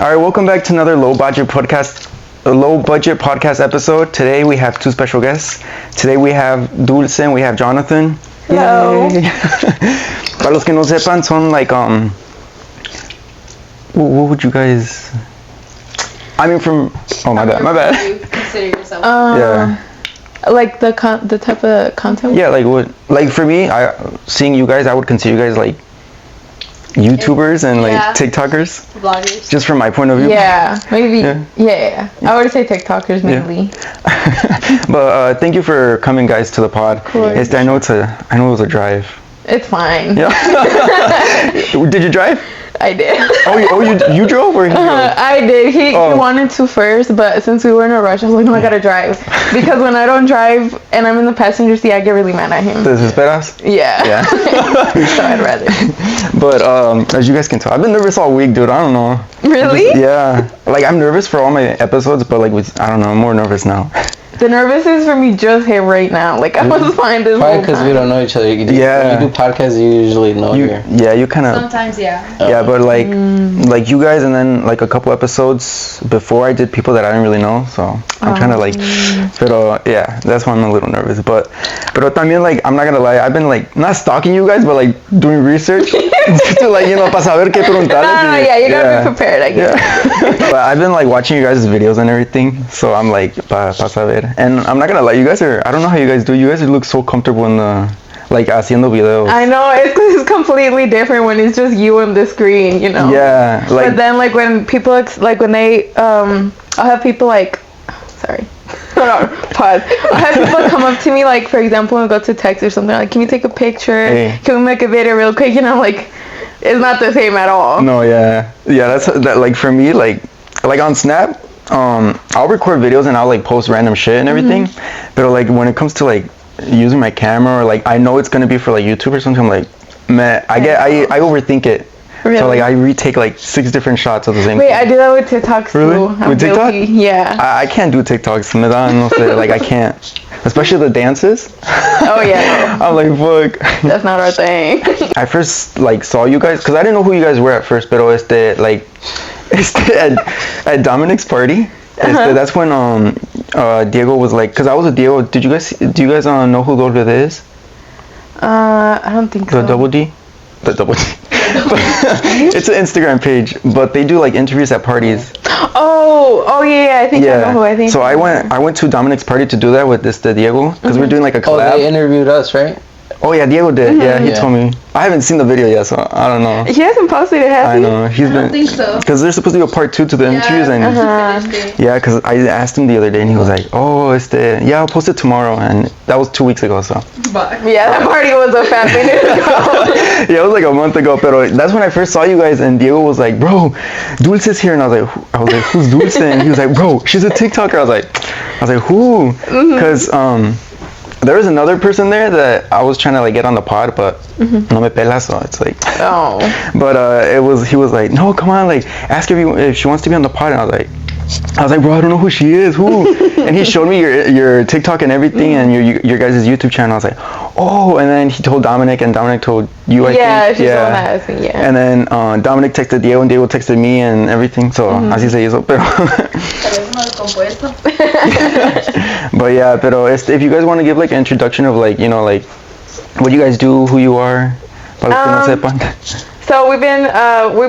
All right, welcome back to another low budget podcast episode. Today we have two special guests. Today we have Dulce and we have Jonathan. Hello. Para los que no sepan, son like what would you guys? I mean, from my bad. You consider yourself? Yeah. Like the type of content. Yeah, like what? Like for me, seeing you guys, I would consider you guys like YouTubers and like TikTokers. Vloggers. Just from my point of view. Yeah, maybe. Yeah. I would say TikTokers mainly. Yeah. But thank you for coming, guys, to the pod. Of course. I know it was a drive. It's fine. Yeah. Did you drive? I did. You drove or he drove? I did. He wanted to first, but since we were in a rush, I was like, no, I gotta drive. Because when I don't drive and I'm in the passenger seat, I get really mad at him. ¿Desesperas? Yeah. So I'd rather. But as you guys can tell, I've been nervous all week, dude. I don't know. Really? Yeah. Like I'm nervous for all my episodes, but like I don't know, I'm more nervous now. The nervousness for me just hit right now. Like I was fine this whole time. Because we don't know each other. When you do podcasts, you usually know her. Yeah, you kind of. Sometimes, yeah. Yeah, but like you guys, and then like a couple episodes before, I did people that I didn't really know. So I'm trying to like, pero yeah, that's why I'm a little nervous. But también like I'm not gonna lie, I've been like not stalking you guys, but like doing research to like para saber qué preguntarles. No, yeah, you gotta be prepared, I guess. Yeah. But I've been like watching you guys' videos and everything, so I'm like pa saber. And I'm not gonna lie, you guys I don't know how you guys do. You guys look so comfortable in the like haciendo videos. I know, it's completely different when it's just you on the screen, you know. Yeah, like. But then like when people when they I'll have people like, sorry. Hold on, pause. I'll have people come up to me like, for example, when we go to text or something, like, can we take a picture? Hey. Can we make a video real quick? And I'm like, it's not the same at all. No, yeah, that's that. Like for me, like on Snap, I'll record videos and I'll like post random shit and everything. But like when it comes to like using my camera or like I know it's gonna be for like YouTube or something, I'm like, man, I overthink it. Really? So like I retake like 6 different shots of the same. Wait, I do that with TikToks really? too. I'm with TikTok? guilty. Yeah. I can't do TikToks. Me da no sé, like I can't, especially the dances. Oh yeah. I'm like fuck. That's not our thing. I first like saw you guys because I didn't know who you guys were at first, but at Dominic's party. That's when Diego was like, because I was with Diego. Do you guys know who Dolce is? I don't think so. The double D. It's an Instagram page, but they do like interviews at parties. Oh yeah, I think I know who I think. So I went to Dominic's party to do that with the Diego because we're doing like a collab. Oh, they interviewed us, right? Oh yeah, Diego did. Yeah, he told me. I haven't seen the video yet, so I don't know. He hasn't posted it, has he? I know. I don't think so. Because there's supposed to be a part 2 to the interviews and yeah, because I asked him the other day and he was like, I'll post it tomorrow, and that was 2 weeks ago. So. Yeah, that party was a fat minute ago. Yeah, it was like a month ago, but that's when I first saw you guys, and Diego was like, bro, Dulce's here, and I was like, who's Dulce? And he was like, bro, she's a TikToker. I was like, who? Because there was another person there that I was trying to like get on the pod, but no me pela, so it's like. Oh. But he was like, no, come on, like ask her if she wants to be on the pod, and I was like, bro, I don't know who she is. Who? And he showed me your TikTok and everything, and your guys' YouTube channel. I was like, oh. And then he told Dominic, and Dominic told you. I think. She's the one that I think. Yeah. And then Dominic texted Diego, and Diego texted me, and everything. So así se hizo, pero. But yeah, pero if you guys want to give like an introduction of like like what you guys do, who you are, para los que no sepan. So we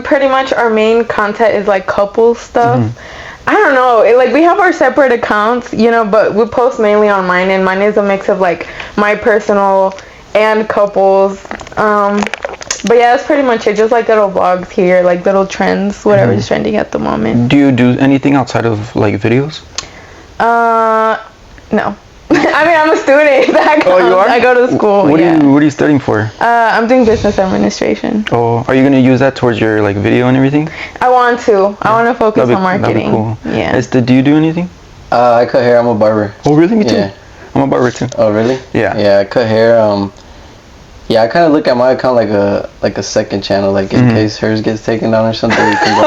pretty much our main content is like couple stuff. I don't know, we have our separate accounts, but we post mainly on mine, and mine is a mix of like my personal and couples. But yeah, that's pretty much it. Just like little vlogs here, like little trends, whatever's trending at the moment. Do you do anything outside of like videos? No. I mean, I'm a student. Oh, you are? I go to school. What are you studying for? I'm doing business administration. Oh, are you gonna use that towards your like video and everything? I want to focus on marketing. That'd be cool. Yeah. Do you do anything? I cut hair. I'm a barber. Oh, really? Me too. Yeah. I'm a barber too. Oh, really? Yeah. Yeah, I cut hair. Yeah, I kind of look at my account like a second channel, like in case hers gets taken down or something. We can go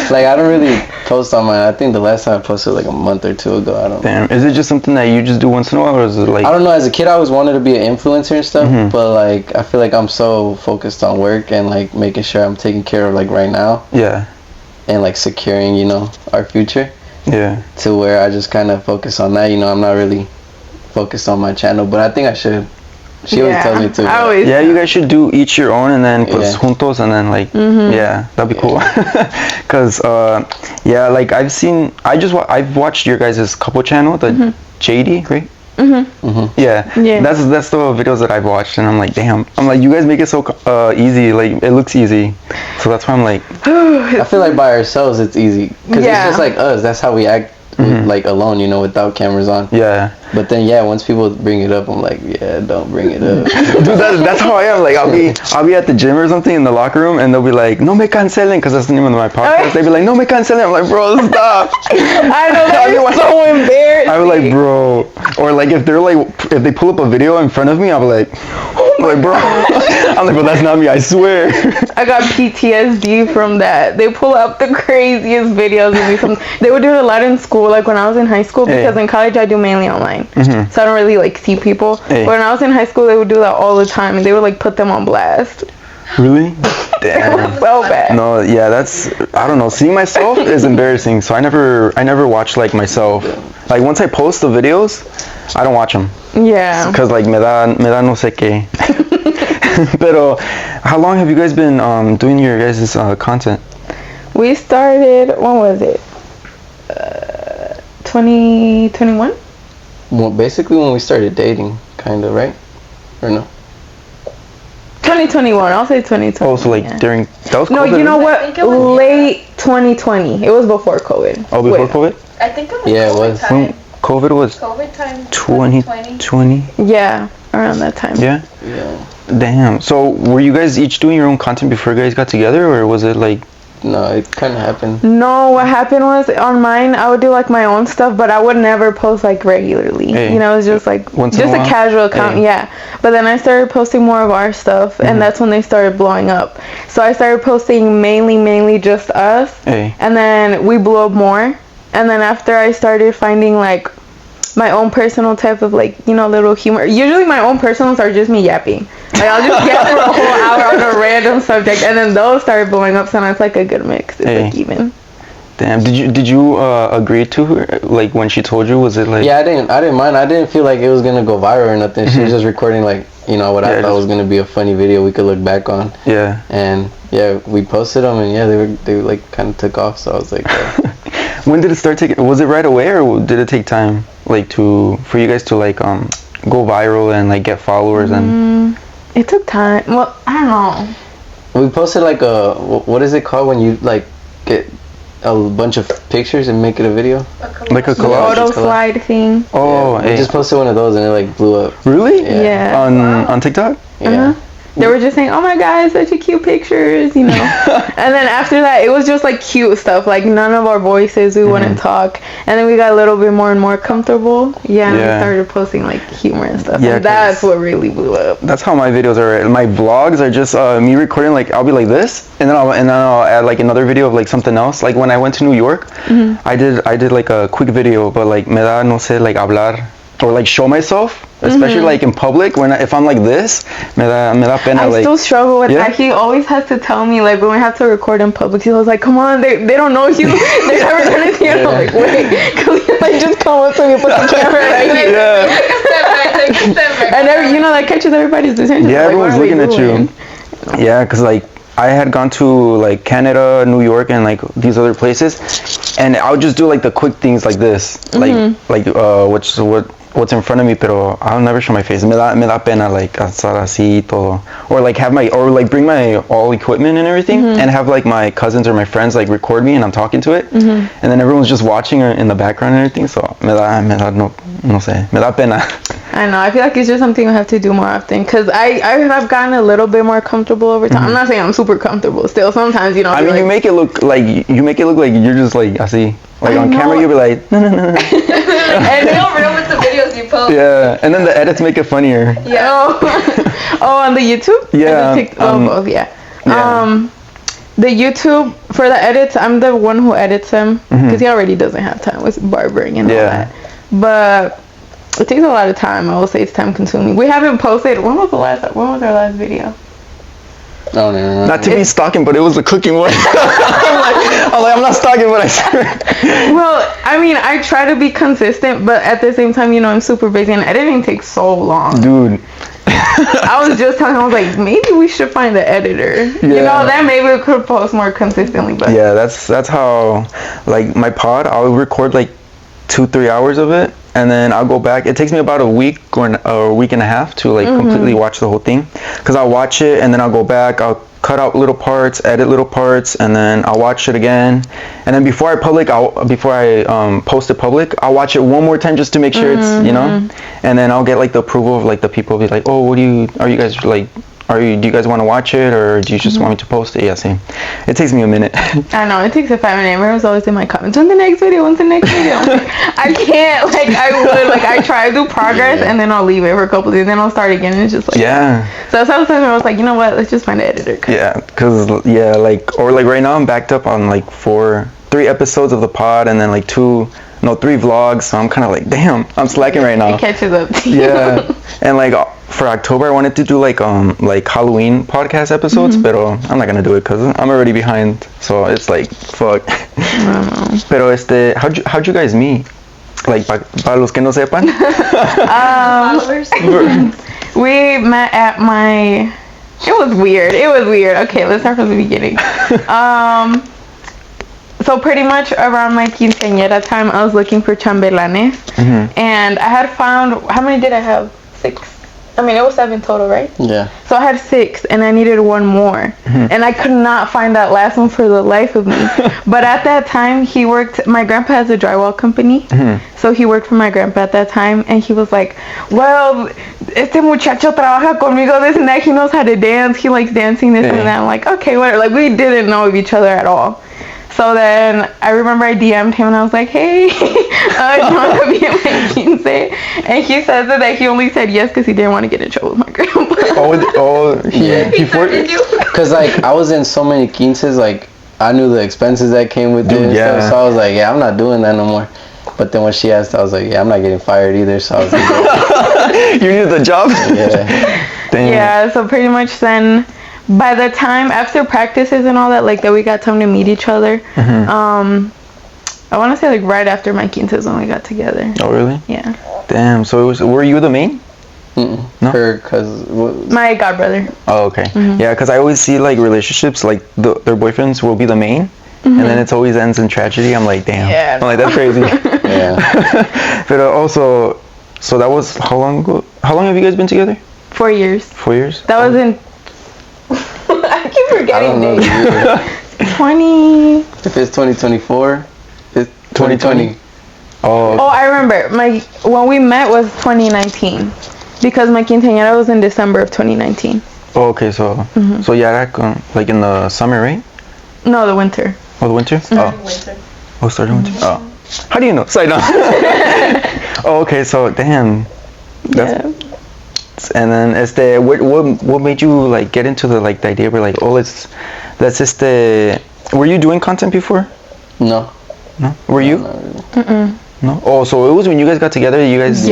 Like I don't really post on mine. I think the last time I posted like a month or 2 ago. I don't. Damn. Is it just something that you just do once in a while, or is it like? I don't know. As a kid, I always wanted to be an influencer and stuff, but like I feel like I'm so focused on work and like making sure I'm taking care of like right now. Yeah. and like securing, you know, our future. Yeah. To where I just kind of focus on that. You know, I'm not really focused on my channel, but I think I should. She always tells me to. Yeah, you guys should do each your own and then pues juntos and then like yeah, that'd be cool. Cause yeah, like I've watched your guys' couple channel, the JD, right? Yeah, that's the videos that I've watched, and I'm like, damn. I'm like, you guys make it so easy. Like it looks easy, so that's why I'm like. I feel like by ourselves it's easy, cause it's just like us. That's how we act, like alone, you know, without cameras on. Yeah. But then once people bring it up, I'm like, yeah, don't bring it up. Dude, that's how I am. Like I'll be at the gym or something in the locker room, and they'll be like, "No me cancelen," because that's the name of my podcast. They'd be like, "No me cancelen." I'm like, bro, stop. I know that is so embarrassing. I was like, bro, or like if they pull up a video in front of me, I'll be like, bro. I'm like, bro, that's not me. I swear. I got PTSD from that. They pull up the craziest videos of me. They would do it a lot in school, like when I was in high school, because in college I do mainly online. So I don't really like see people. But when I was in high school, they would do that all the time, and they would like put them on blast. Really? Damn. It was so bad. No, yeah, I don't know. Seeing myself is embarrassing. So I never watch like myself. Like once I post the videos, I don't watch them. Yeah. Cause like me da no sé qué. Pero, how long have you guys been doing your guys' content? We started. When was it? 2021. Well, basically when we started dating, kind of, right? Or no? 2021. I'll say 2020. Oh, so like during that was COVID? No, you know what? Late 2020. It was before COVID. Oh, before COVID? I think it was. Yeah, it was. Time. COVID was. COVID time. 2020. Yeah, around that time. Yeah. Yeah. Damn. So were you guys each doing your own content before you guys got together, or was it like? No, it kind of happened. No, what happened was on mine, I would do like my own stuff, but I would never post like regularly. You know, it was just like just a casual account. Yeah. But then I started posting more of our stuff, and that's when they started blowing up. So I started posting mainly just us, and then we blew up more. And then after I started finding like my own personal type of like, you know, little humor. Usually my own personals are just me yapping. Like I'll just yap for a whole hour on a random subject, and then those started blowing up. So now it's like a good mix. It's like even. Damn. Did you agree to her? Like when she told you, was it like? Yeah, I didn't mind. I didn't feel like it was gonna go viral or nothing. She was just recording like, you know, what I thought was gonna be a funny video we could look back on. Yeah. And yeah, we posted them, and yeah, they like kind of took off. So I was like. When did it start taking? Was it right away, or did it take time, like for you guys to like go viral and like get followers and? It took time. Well, I don't know. We posted like what is it called when you like get a bunch of pictures and make it a video? Like a collage. Photo slide thing. Oh, we just posted one of those and it like blew up. Really? Yeah. On TikTok? Yeah. They were just saying, "Oh my God, such a cute pictures," you know. And then after that, it was just like cute stuff. Like none of our voices, we wouldn't talk. And then we got a little bit more and more comfortable. Yeah. And we started posting like humor and stuff. Yeah. And that's what really blew up. That's how my videos are. My vlogs are just me recording. Like I'll be like this, and then I'll add like another video of like something else. Like when I went to New York, I did like a quick video, but like me da no sé like hablar. Or like show myself, especially like in public. If I'm like this, me da pena. I still struggle with that. He always has to tell me like when we have to record in public. He was like, "Come on, they don't know you. They're never gonna see you." I'm like, "Wait, like just come up to me, put the camera right here." And you know that catches everybody's attention. Yeah, everyone's looking at you. Yeah, cause like I had gone to like Canada, New York, and like these other places, and I would just do like the quick things like this, like what's in front of me, pero I'll never show my face. Me da pena like estar así todo, or like bring my all equipment and everything, and have like my cousins or my friends like record me and I'm talking to it, and then everyone's just watching in the background and everything. So me da no sé, me da pena. I know. I feel like it's just something I have to do more often, because I have gotten a little bit more comfortable over time. I'm not saying I'm super comfortable still. Sometimes, you know. I mean, you make it look like you're just like así. Like on camera, you'll be like, no. And they don't real with the videos you post. Yeah, and then the edits make it funnier. Yeah. Oh, on the YouTube? Yeah. Both, yeah. The YouTube, for the edits, I'm the one who edits them, because he already doesn't have time with barbering and all that. But it takes a lot of time. I will say it's time consuming. We haven't posted. When was our last video? No, no. Not to be stalking, but it was the cooking one. I'm not stalking, but I swear. Well, I mean, I try to be consistent, but at the same time, you know, I'm super busy and editing takes so long. Dude. I was just telling him, I was like, maybe we should find an editor. Yeah. You know, then maybe we could post more consistently. But Yeah, that's how, like, my pod, I'll record like 2-3 hours of it, and then I'll go back. It takes me about a week or a week and a half to like completely watch the whole thing, because I'll watch it and then I'll go back, I'll cut out little parts, edit little parts, and then I'll watch it again, and then before I post it public, I'll watch it one more time just to make sure it's, you know, and then I'll get like the approval of like the people, be like, oh, do you guys want to watch it, or do you just want me to post it? Yeah, same. It takes me a minute. I know, it takes a 5 minute. Everyone's always in my comments, when's the next video? I can't, like, I try to do progress, and then I'll leave it for a couple days, then I'll start again, and it's just like, Yeah. So sometimes I was like, you know what, let's just find an editor. Yeah, because, like right now I'm backed up on like 3 episodes of the pod, and then like 3 vlogs, so I'm kind of like, damn, I'm slacking right now. It catches up to you. Yeah, and like for October I wanted to do like Halloween podcast episodes, but I'm not gonna do it because I'm already behind, so it's like, fuck. Pero how'd you guys meet? Like, para los que no sepan. We met at it was weird. Okay, let's start from the beginning. So pretty much around my quinceañera time, I was looking for chambelanes, and I had found, how many did I have? 6. I mean, it was 7 total, right? Yeah. So I had 6, and I needed 1 more, and I could not find that last one for the life of me. But at that time, my grandpa has a drywall company, so he worked for my grandpa at that time, and he was like, well, este muchacho trabaja conmigo, this and that, he knows how to dance, he likes dancing, this and that. I'm like, okay, whatever. Like, we didn't know of each other at all. So then I remember I DM'd him and I was like, hey, do you want to be at my quince? And he said that he only said yes because he didn't want to get in trouble with my grandpa. Yeah. Did you? Because like I was in so many quinces, like I knew the expenses that came with it and stuff, so I was like, yeah, I'm not doing that no more. But then when she asked, I was like, yeah, I'm not getting fired either, so I was like, you needed the job? Yeah. Damn. Yeah, so pretty much then, by the time after practices and all that, like that we got time to meet each other, I want to say like right after my quinces when we got together. Oh, really? Yeah. Damn, so were you the main? No? Her cousin. My godbrother. Oh, okay. Yeah, because I always see like relationships, like their boyfriends will be the main, and then it always ends in tragedy. I'm like, damn. Yeah. I'm like, that's crazy. Yeah. But also, so that was how long ago? How long have you guys been together? 4 years. 4 years? That was in... I keep I forgetting don't know the dates. year. 20... If it's 2024, it's 2020. Oh. Oh, I remember. When we met was 2019. Because my quinceañera was in December of 2019. Oh, okay, so so yeah, like in the summer, right? No, the winter. Oh, the winter? Winter. Oh, starting winter. Oh. How do you know? Sorry, no. Oh, okay, so damn. That's, and then what made you like get into the idea where like, oh, let's were you doing content before? No. No? Were you? Not really. No. Oh, so it was when you guys got together, you guys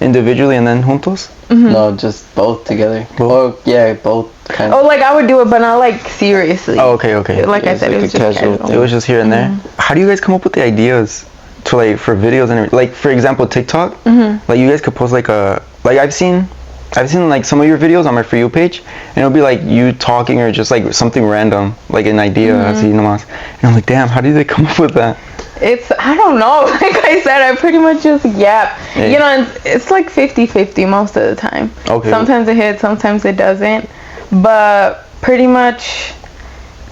individually and then juntos? No, just both together. Both? Oh, yeah, both kind of. Oh, like I would do it, but not like seriously. Oh, okay. Like I said, like it was a just casual casual. It was just here and there. How do you guys come up with the ideas to like for videos and like for example TikTok? Like you guys could post like I've seen like some of your videos on my For You page, and it'll be like you talking or just like something random, like an idea, así nomás. And I'm like, damn, how do they come up with that? I don't know. Like I said, I pretty much just yap. Yeah. You know, and it's like 50-50 most of the time. Okay. Sometimes it hits, sometimes it doesn't. But pretty much,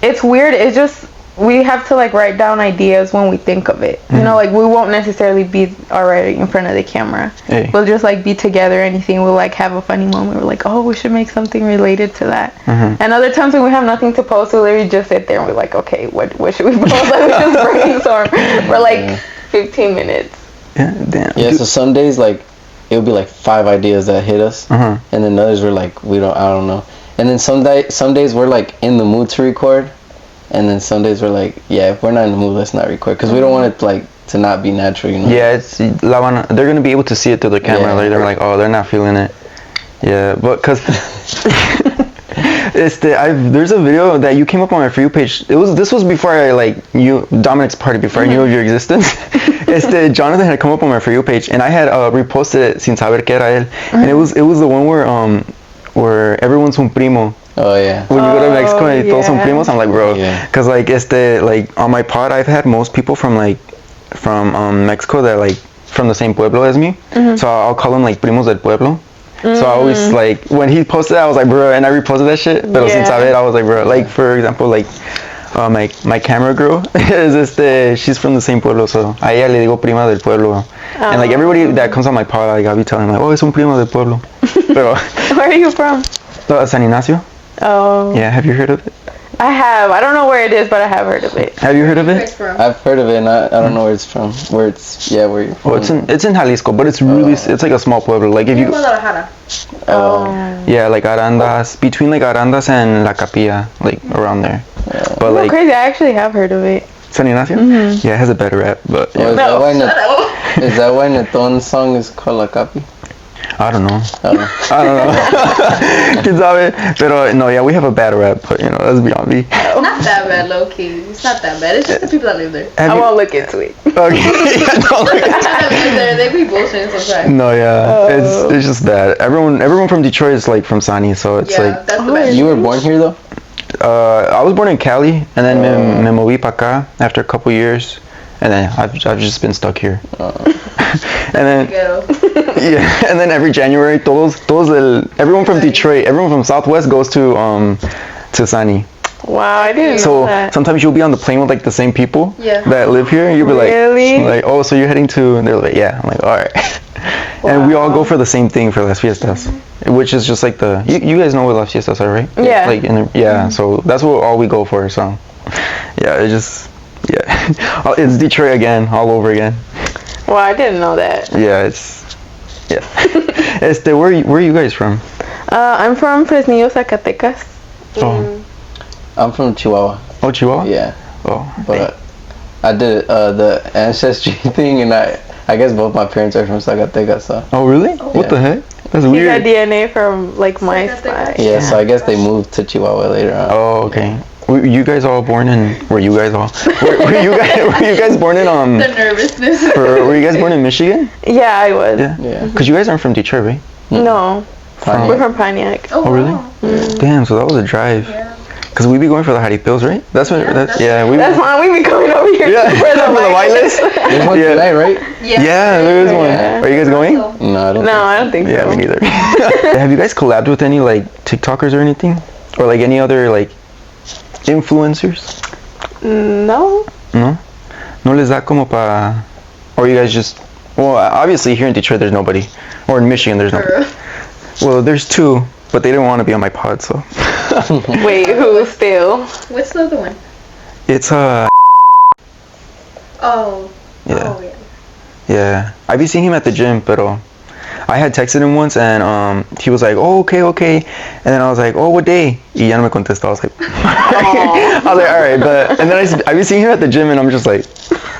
it's weird. It's just, we have to like write down ideas when we think of it. You know, like we won't necessarily be already in front of the camera. Hey. We'll just like be together or anything. We'll like have a funny moment. We're like, oh, we should make something related to that. And other times when we have nothing to post, we literally just sit there and we're like, okay, what should we post? Like we just brainstorm for like 15 minutes. Yeah, damn. Yeah, so some days like it'll be like 5 ideas that hit us, and then others were like I don't know. And then some days we're like in the mood to record. And then some days we're like, yeah, if we're not in the mood, let's not record. Because we don't want it to not be natural, you know? Yeah, they're going to be able to see it through the camera. Yeah. Like, they're like, oh, they're not feeling it. Yeah, but because There's a video that you came up on my For You page. This was before I Dominic's party, before I knew of your existence. Jonathan had come up on my For You page, and I had reposted it sin saber que era él, and it was the one where everyone's un primo. Oh yeah. When you go to Mexico and todos son primos, I'm like, bro, because on my pod I've had most people from Mexico that from the same pueblo as me, so I'll call them primos del pueblo. So I always when he posted that, I was like, bro, and I reposted that shit. Pero sin saber, I was like, bro, for example, my camera girl is she's from the same pueblo, so a ella le digo prima del pueblo, and everybody that comes on my pod, I'll be telling them oh, es un primo del pueblo. Pero where are you from? San Ignacio. Oh. Yeah, have you heard of it? I have. I don't know where it is, but I have heard of it. Have you heard of it? I've heard of it, and I don't know where it's from. Where you're from. Oh, it's in Jalisco, but it's really it's like a small pueblo. Like if you. Guadalajara. Yeah, Arandas, between Arandas and La Capilla, around there. Yeah. But crazy. I actually have heard of it. San Ignacio? Yeah, it has a better rap, but yeah. Is that why Neton's song is called La Capi? I don't know. I don't know. ¿Quién sabe? Pero no, yeah, we have a bad rap, but let's be on me. Not that bad, low key. It's not that bad. It's just the people that live there. I won't look into it. Okay. Yeah, don't look into it. That live there, they be bullshitting sometimes. No, yeah, it's just bad. Everyone from Detroit is from Sani, so it's that's the best. You were born here though? I was born in Cali, and then me moví pa acá after a couple years, and then I've just been stuck here. And then and then every January, everyone from Detroit, everyone from Southwest goes to Sani. Wow, I didn't know that. Sometimes you'll be on the plane with the same people that live here, and you'll be really? oh, so you're heading to? And they're like, yeah. I'm like, all right. Wow. And we all go for the same thing for Las Fiestas, which is just you guys know what Las Fiestas are, right? Yeah. So that's all we go for. So yeah, it's Detroit again, all over again. Well, I didn't know that. Yeah, where are you guys from? I'm from Fresnillo, Zacatecas. Oh. I'm from Chihuahua. Oh, Chihuahua? Yeah. Oh. But I did the ancestry thing, and I guess both my parents are from Zacatecas, so. Oh, really? What the heck? That's weird. He got DNA from my side. Yeah, so I guess they moved to Chihuahua later on. Oh, okay. Were you guys all born in? Were you guys born in The nervousness. Were you guys born in Michigan? Yeah, I was. Yeah. Because you guys aren't from Detroit, right? No. Pontiac. We're from Pontiac. Oh, really? Mm. Damn, so that was a drive. Yeah. Because we be going for the Jaripeos, right? That's what. That's why we be coming over here. Yeah. For the white list. There's one tonight, right? Yeah, there is one. Yeah. Are you guys going? No, I don't think so. Yeah, me neither. Have you guys collabed with any TikTokers or anything, or any other influencers? No. No les da como pa, or you guys just, well, obviously here in Detroit there's nobody, or in Michigan there's nobody. Well, there's two, but they didn't want to be on my pod, so. Wait, who still? What's the other one? It's Oh. Yeah. Oh, yeah. Yeah. I've been seeing him at the gym, but I had texted him once, and he was like, oh, okay. And then I was like, oh, what day? Y ya no me contestó. I was like, all right, but, and then I've been seeing him at the gym, and I'm just like,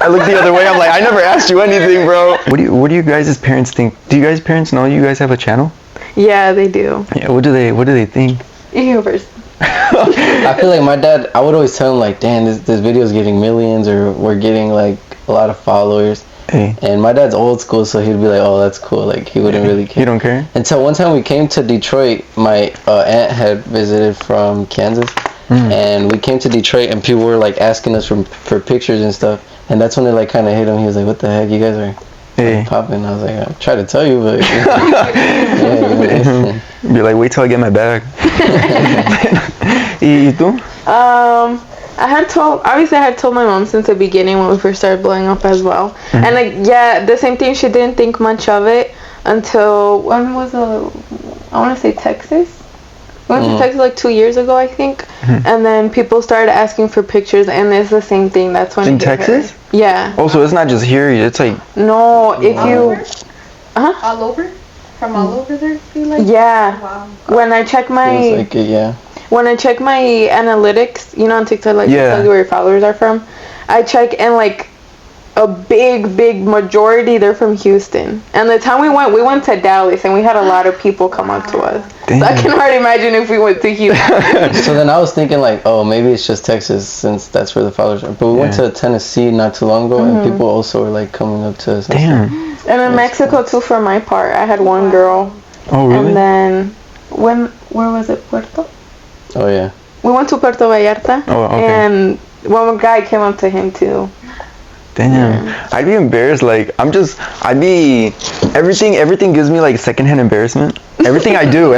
I look the other way, I'm like, I never asked you anything, bro. What do you guys' parents think? Do you guys' parents know you guys have a channel? Yeah, they do. Yeah, what do they think? You first. I feel like my dad, I would always tell him damn, this video is getting millions, or we're getting a lot of followers. Hey. And my dad's old school, so he'd be like, oh, that's cool. He wouldn't really care. You don't care? Until one time we came to Detroit, my aunt had visited from Kansas, and we came to Detroit, and people were asking us for pictures and stuff, and that's when it kind of hit him. He was like, what the heck, you guys are popping. I was like, I'm trying to tell you, but be like, wait till I get my bag. ¿Y tú? I had told my mom since the beginning when we first started blowing up as well. And the same thing, she didn't think much of it until, when was I want to say Texas? We went to Texas 2 years ago, I think. And then people started asking for pictures, and it's the same thing. That's when in Texas? Yeah. Oh, so it's not just here, it's no, if all you over? All over? From all over there, you yeah. Wow. When I check my when I check my analytics, on TikTok, tell you where your followers are from, I check, and a big majority, they're from Houston. And the time we went to Dallas, and we had a lot of people come up to us. Damn. So I can hardly imagine if we went to Houston. So then I was thinking like, oh, maybe it's just Texas since that's where the followers are. But we went to Tennessee not too long ago, and people also were like coming up to us. Damn. And in Mexico too, for my part, I had one girl. Oh, really? And then where was it? Puerto? Oh yeah. We went to Puerto Vallarta. Oh, okay. And one guy came up to him too. Damn. I'd be embarrassed. Like, everything gives me like secondhand embarrassment. Everything I do.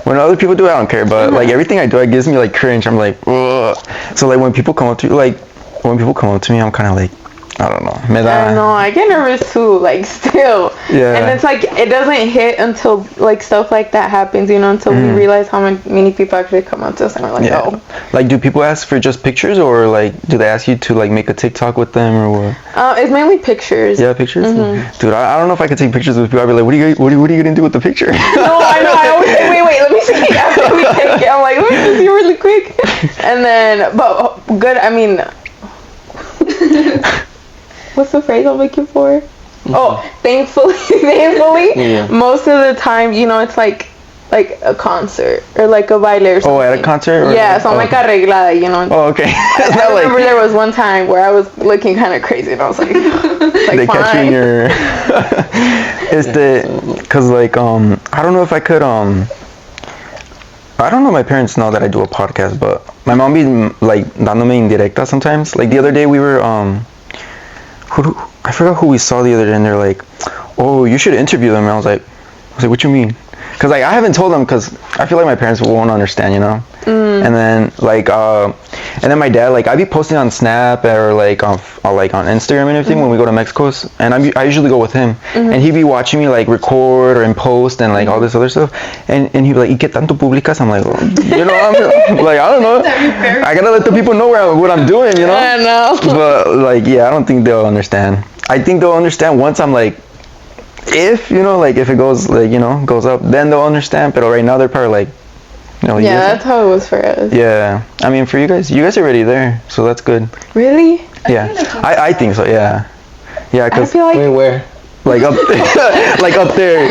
When other people do it, I don't care. But like everything I do, it gives me like cringe. I'm like, ugh. So like when people come up to me, I'm kind of like, I don't know. I don't know. I get nervous too, like still. Yeah. And it's like it doesn't hit until like stuff like that happens, until we realize how many people actually come up to us and we're like, oh. Like, do people ask for just pictures, or like do they ask you to like make a TikTok with them, or what? It's mainly pictures. Yeah, pictures. Dude, I don't know if I could take pictures with people. I'd be like, what are you gonna do with the picture? No, I know. I always say, wait, let me see. After we take it, I'm like, let me just see really quick. And then, but good. I mean. What's the phrase I'm looking for? Oh, thankfully, most of the time, it's like a concert or like a baile or something. Oh, at a concert? Yeah, so I'm like arreglada, Oh, okay. I remember there was one time where I was looking kind of crazy, and I was like, they fine. catch you in your... Because like, I don't know if I could, I don't know, my parents know that I do a podcast, but my mom be like dándome indirecta sometimes. Like the other day we were, I forgot who we saw the other day, and they're like, oh, you should interview them. And I was like, what you mean? Because like I haven't told them, because I feel like my parents won't understand, And then like and then my dad, like, I'd be posting on Snap or like on Instagram and everything when we go to Mexico, and I usually go with him, and he'd be watching me like record or in post and like all this other stuff, and he'd be like, ¿Y qué tanto publicas? I'm like, I'm like, I don't know, I gotta let the people know what I'm doing, I know. But like, yeah, I don't think they'll understand. I think they'll understand once I'm like, if if it goes like goes up, then they'll understand. But right now they're probably like, yeah, that's how it was for us. Yeah, I mean, for you guys are already there, so that's good. Really? Yeah, I think so. Yeah, cause I feel like wait, where? Like up, like up there,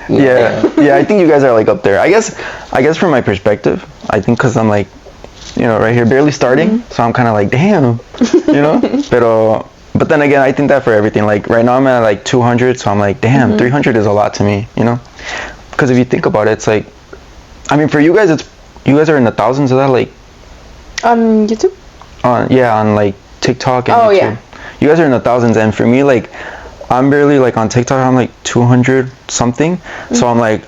Yeah, I think you guys are like up there. I guess from my perspective, I think because I'm like, right here, barely starting, so I'm kind of like, damn, But then again, I think that for everything, like right now I'm at like 200, so I'm like, damn, 300 is a lot to me, Because if you think about it, it's like, I mean, for you guys, you guys are in the thousands of that, like. On YouTube? On like TikTok and YouTube. Yeah. You guys are in the thousands, and for me, like, I'm barely like on TikTok. I'm like 200 something. So I'm like,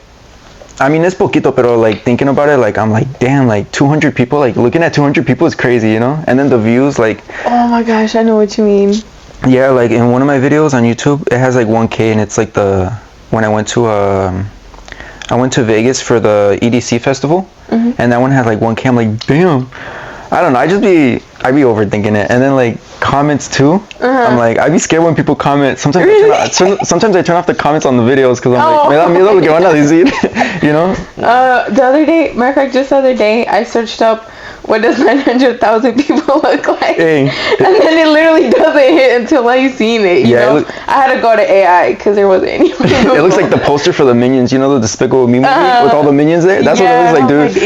I mean, it's poquito, pero like thinking about it, like I'm like, damn, like 200 people, like looking at 200 people is crazy, And then the views, like. Oh my gosh, I know what you mean. Yeah, like in one of my videos on YouTube, it has like 1K, and it's like when I went to Vegas for the EDC festival, and that one had like 1K. I'm like, damn. I don't know. I'd be overthinking it, and then like comments too. I'm like, I'd be scared when people comment. Sometimes sometimes I turn off the comments on the videos because I'm like, me da miedo lo que van a decir, The other day, matter of fact, just the other day, I searched up what does 900,000 people look like, and then it literally doesn't hit until I've seen it. You know? I had to go to AI because there wasn't any. It looks like the poster for the Minions. The Despicable Me movie with all the Minions there. That's what it looks like, dude.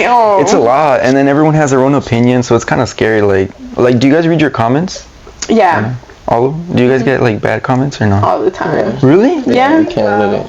It's a lot, and then everyone has their own opinion, so it's kind of scary. Like, do you guys read your comments? Yeah. All of them? Do you guys get like bad comments or not? All the time. Really? Yeah. You can't let it.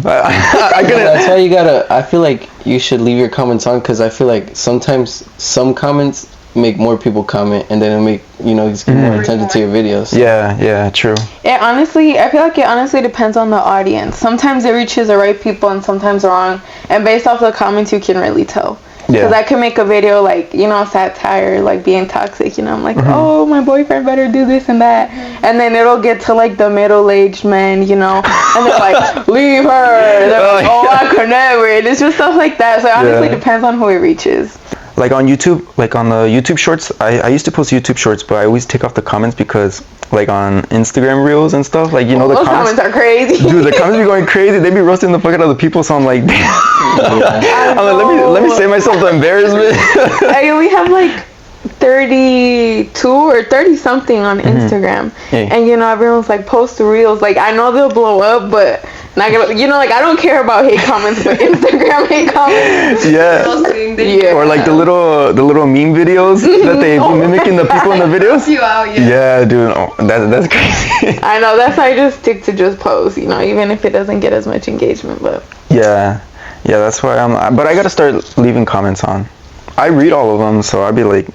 That's why you gotta. I feel like you should leave your comments on, because I feel like sometimes some comments make more people comment, and then it make just get more attention to your videos. Yeah, true. I feel like it honestly depends on the audience. Sometimes it reaches the right people, and sometimes wrong. And based off the comments, you can really tell. Because I can make a video like, satire, like being toxic, I'm like, oh, my boyfriend better do this and that. And then it'll get to like the middle-aged men, and they're like, leave her. They're like, oh, I could never. And it's just stuff like that. So it honestly depends on who it reaches. Like on YouTube, like on the YouTube shorts, I used to post YouTube shorts, but I always take off the comments because like on Instagram reels and stuff, like, the comments are crazy. Dude, the comments be going crazy. They be roasting the fuck out of the people, so I'm like, damn. I'm like, let me save myself the embarrassment. We have like 32 or 30 something on Instagram. Hey. And you know, everyone's like, post reels. Like, I know they'll blow up, but not gonna, you know, like, I don't care about hate comments, but Instagram hate comments. Yeah. Yeah. Or like the little meme videos that they mimicking the people in the videos. Yeah, dude. Oh, that's crazy. I know, that's why I just stick to just post, you know, even if it doesn't get as much engagement, but. Yeah, that's why but I gotta start leaving comments on. I read all of them, so I'd be like,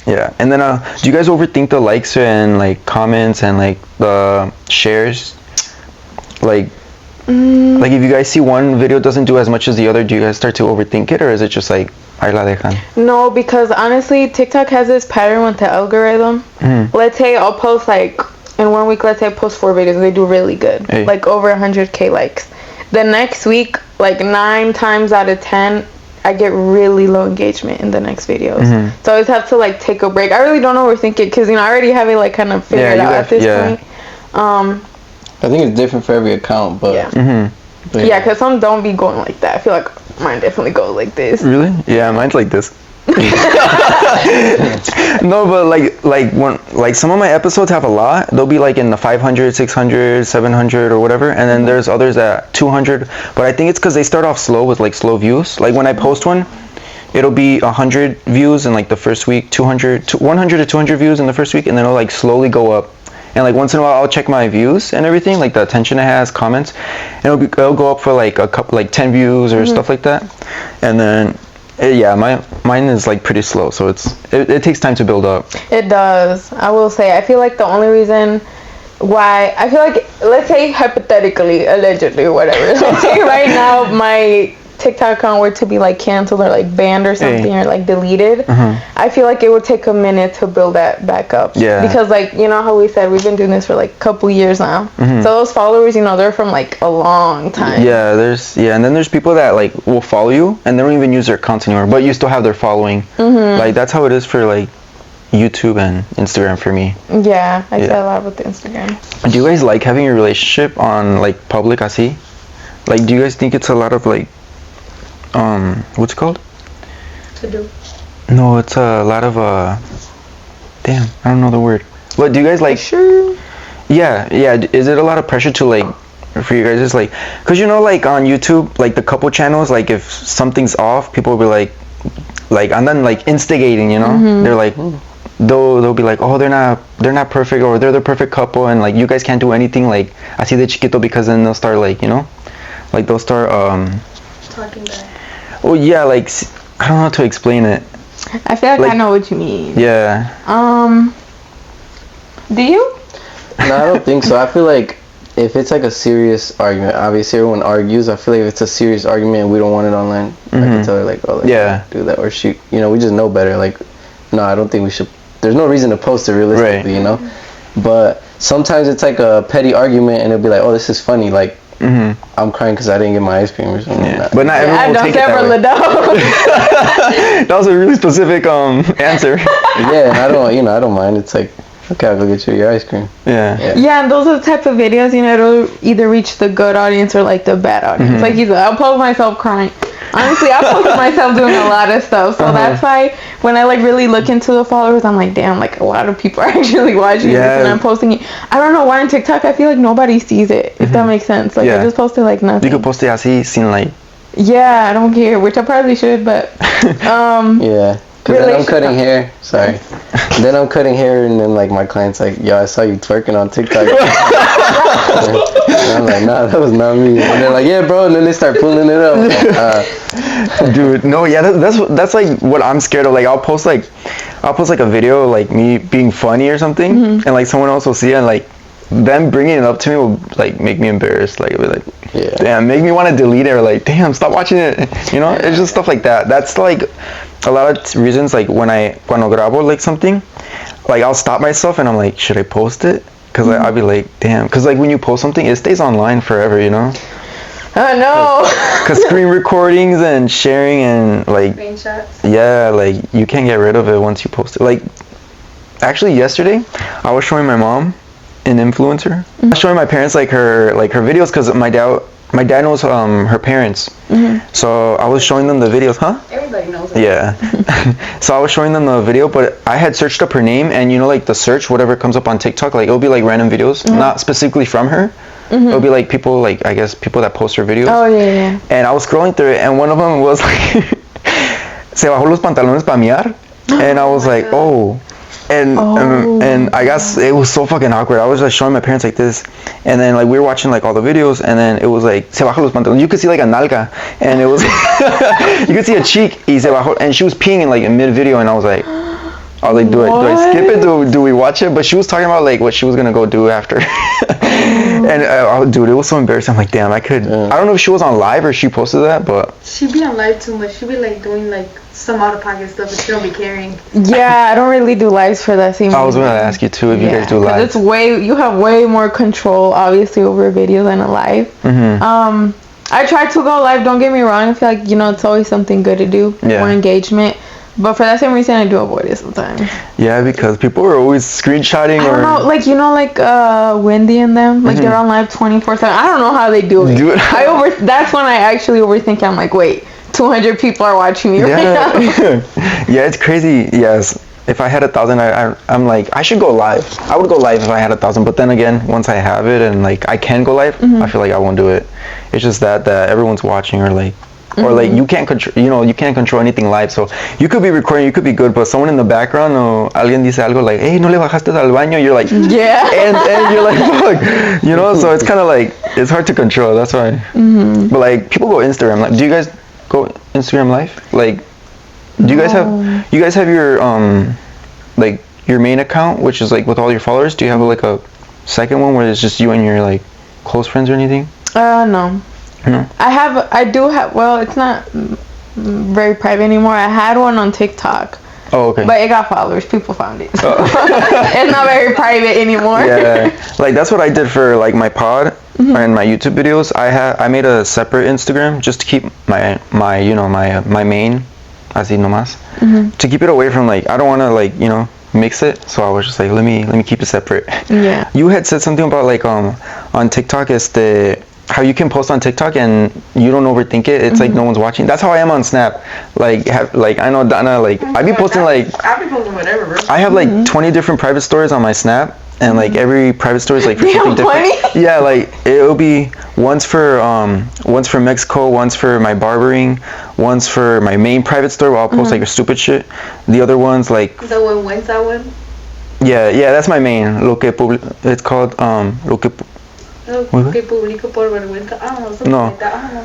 yeah. And then, do you guys overthink the likes and like comments and like the shares? Like if you guys see one video doesn't do as much as the other, do you guys start to overthink it, or is it just like, ahí la dejan? No, because honestly, TikTok has this pattern with the algorithm. Let's say I'll post like, in 1 week, let's say I post 4 videos, they do really good. Hey. Like over 100K likes. The next week, like 9 times out of 10, I get really low engagement in the next videos. So I always have to like take a break. I really don't overthink it because, you know, I already have it like kind of figured out at this point. I think it's different for every account, but yeah, because some don't be going like that. I feel like mine definitely goes like this. Really? Yeah, mine's like this. No, but like when like some of my episodes have a lot, they'll be like in the 500, 600, 700 or whatever, and then there's others at 200, but I think it's because they start off slow with like slow views. Like when I post one, it'll be 100 views in like the first week, 100 to 200 views in the first week, and then it'll like slowly go up. And like once in a while I'll check my views and everything, like the attention it has, comments, and it'll go up for like a couple, like 10 views or stuff like that. And then mine is like pretty slow, so it takes time to build up. It does. I will say, I feel like the only reason why, I feel like, let's say hypothetically, allegedly, or whatever, let's say right now my TikTok account were to be like canceled or like banned or something, or like deleted, I feel like it would take a minute to build that back up. Yeah. Because like, you know how we said we've been doing this for like a couple years now. So those followers, you know, they're from like a long time. Yeah, and then there's people that like will follow you and they don't even use their accounts anymore, but you still have their following. Like that's how it is for like YouTube and Instagram for me. Yeah, I say a lot with the Instagram. Do you guys like having a relationship on like public así? Like, do you guys think it's a lot of like what's it called? To do. No, it's a lot of damn, I don't know the word. What do you guys like? Sure. Yeah. Is it a lot of pressure to like, for you guys, just like, cause you know, like on YouTube, like the couple channels, like if something's off, people will be like, and then like instigating, you know, they're like, they'll be like, oh, they're not perfect, or they're the perfect couple, and like you guys can't do anything like así de chiquito, because then they'll start like, you know, like they'll start talking back. Well, yeah, like I don't know how to explain it. I feel like I know what you mean. Yeah. Do you? No, I don't think so. I feel like if it's like a serious argument, obviously everyone argues. I feel like if it's a serious argument and we don't want it online, I can tell her like, oh, let's do that, or shoot. You know, we just know better. Like, no, I don't think we should. There's no reason to post it realistically, you know. But sometimes it's like a petty argument, and it'll be like, oh, this is funny. Like, I'm crying because I didn't get my ice cream or something. Yeah. But not everyone will take it that way. That was a really specific answer. Yeah, and I don't mind. It's like, okay, I'll go get you your ice cream. Yeah, and those are the type of videos, you know, it'll either reach the good audience or like the bad audience. Like you said, I'll post myself crying. Honestly, I posted myself doing a lot of stuff, so that's why when I like really look into the followers, I'm like, damn, like a lot of people are actually watching this, and I'm posting it. I don't know why on TikTok I feel like nobody sees it, if that makes sense. Like I just posted like nothing. You could post it así sin like. Yeah, I don't care, which I probably should, but yeah. Cause then I'm cutting hair. Sorry. Then I'm cutting hair, and then like my client's like, "Yo, I saw you twerking on TikTok." And I'm like, "Nah, that was not me." And they're like, "Yeah, bro." And then they start pulling it up. Dude, no, yeah, that's like what I'm scared of. Like I'll post like a video like me being funny or something, and like someone else will see it, and like them bringing it up to me will like make me embarrassed. Like it'll be like, damn, make me want to delete it, or like, damn, stop watching it. You know, it's just stuff like that. That's like a lot of reasons. Like cuando grabo like something, like I'll stop myself and I'm like, should I post it? Because I'll be like, damn, because like when you post something, it stays online forever, you know. Oh no. Because screen recordings and sharing and like screenshots. Yeah, like you can't get rid of it once you post it. Like actually yesterday, I was showing my mom, an influencer. I was showing my parents like her videos, because my dad my dad knows her parents. So I was showing them the videos, huh? Everybody knows her. Yeah. So I was showing them the video, but I had searched up her name, and you know, like the search, whatever comes up on TikTok, like it'll be like random videos, not specifically from her. It'll be like people, like I guess people that post her videos. Oh yeah. And I was scrolling through it, and one of them was like, se bajó los pantalones pa miar, and I was like, oh. And I guess it was so fucking awkward. I was just showing my parents like this, and then like we were watching like all the videos, and then it was like se bajó los pantalones. You could see like a nalga, and it was you could see a cheek. Y se bajó, and she was peeing in like in mid video, and I was like, do I skip it? Do we watch it? But she was talking about like what she was gonna go do after. And dude, it was so embarrassing. I'm like, damn, I don't know if she was on live or she posted that, but She be on live too much. She be like doing like some out of pocket stuff that she don't be caring. Yeah, I don't really do lives for that same I was reason. gonna ask you too if you guys do 'Cause live. you have way more control obviously over a video than a live. I try to go live, don't get me wrong. I feel like, it's always something good to do, more engagement. But for that same reason, I do avoid it sometimes. Yeah, because people are always screenshotting I don't know, like, Wendy and them, like, they're on live 24/7. I don't know how they do it. That's when I actually overthink. I'm like, wait, 200 people are watching me right now. Yeah, it's crazy. Yes. If I had 1,000, I'm like, I should go live. I would go live if I had 1,000. But then again, once I have it and like I can go live, I feel like I won't do it. It's just that everyone's watching or like you can't control, you can't control anything live. So you could be recording, you could be good, but someone in the background or alguien dice algo like, hey, no le bajaste al baño. You're like, yeah, and you're like, fuck, So it's kind of like it's hard to control. That's why. But like people go Instagram. Like, do you guys go Instagram live? Like, do you guys have your like your main account, which is like with all your followers? Do you have like a second one where it's just you and your like close friends or anything? No. No. I do have, well, it's not very private anymore. I had one on TikTok. Oh, okay. But it got followers. People found it. It's not very private anymore. Yeah. Like that's what I did for like my pod and my YouTube videos. I made a separate Instagram just to keep my main, así nomás. To keep it away from like, I don't want to like, mix it. So I was just like, let me keep it separate. Yeah. You had said something about like on TikTok how you can post on TikTok and you don't overthink it. It's like no one's watching. That's how I am on Snap. Like I know Dana, like I be posting like I be posting whatever, bro. I have like 20 different private stories on my Snap, and like every private story is like for something different. Yeah, like it'll be once for Mexico, once for my barbering, once for my main private story where I'll post like stupid shit. The other one's like the one Wednesday one. Yeah, that's my main. It's called Lo que publico por vergüenza. Something No. like that. I don't know.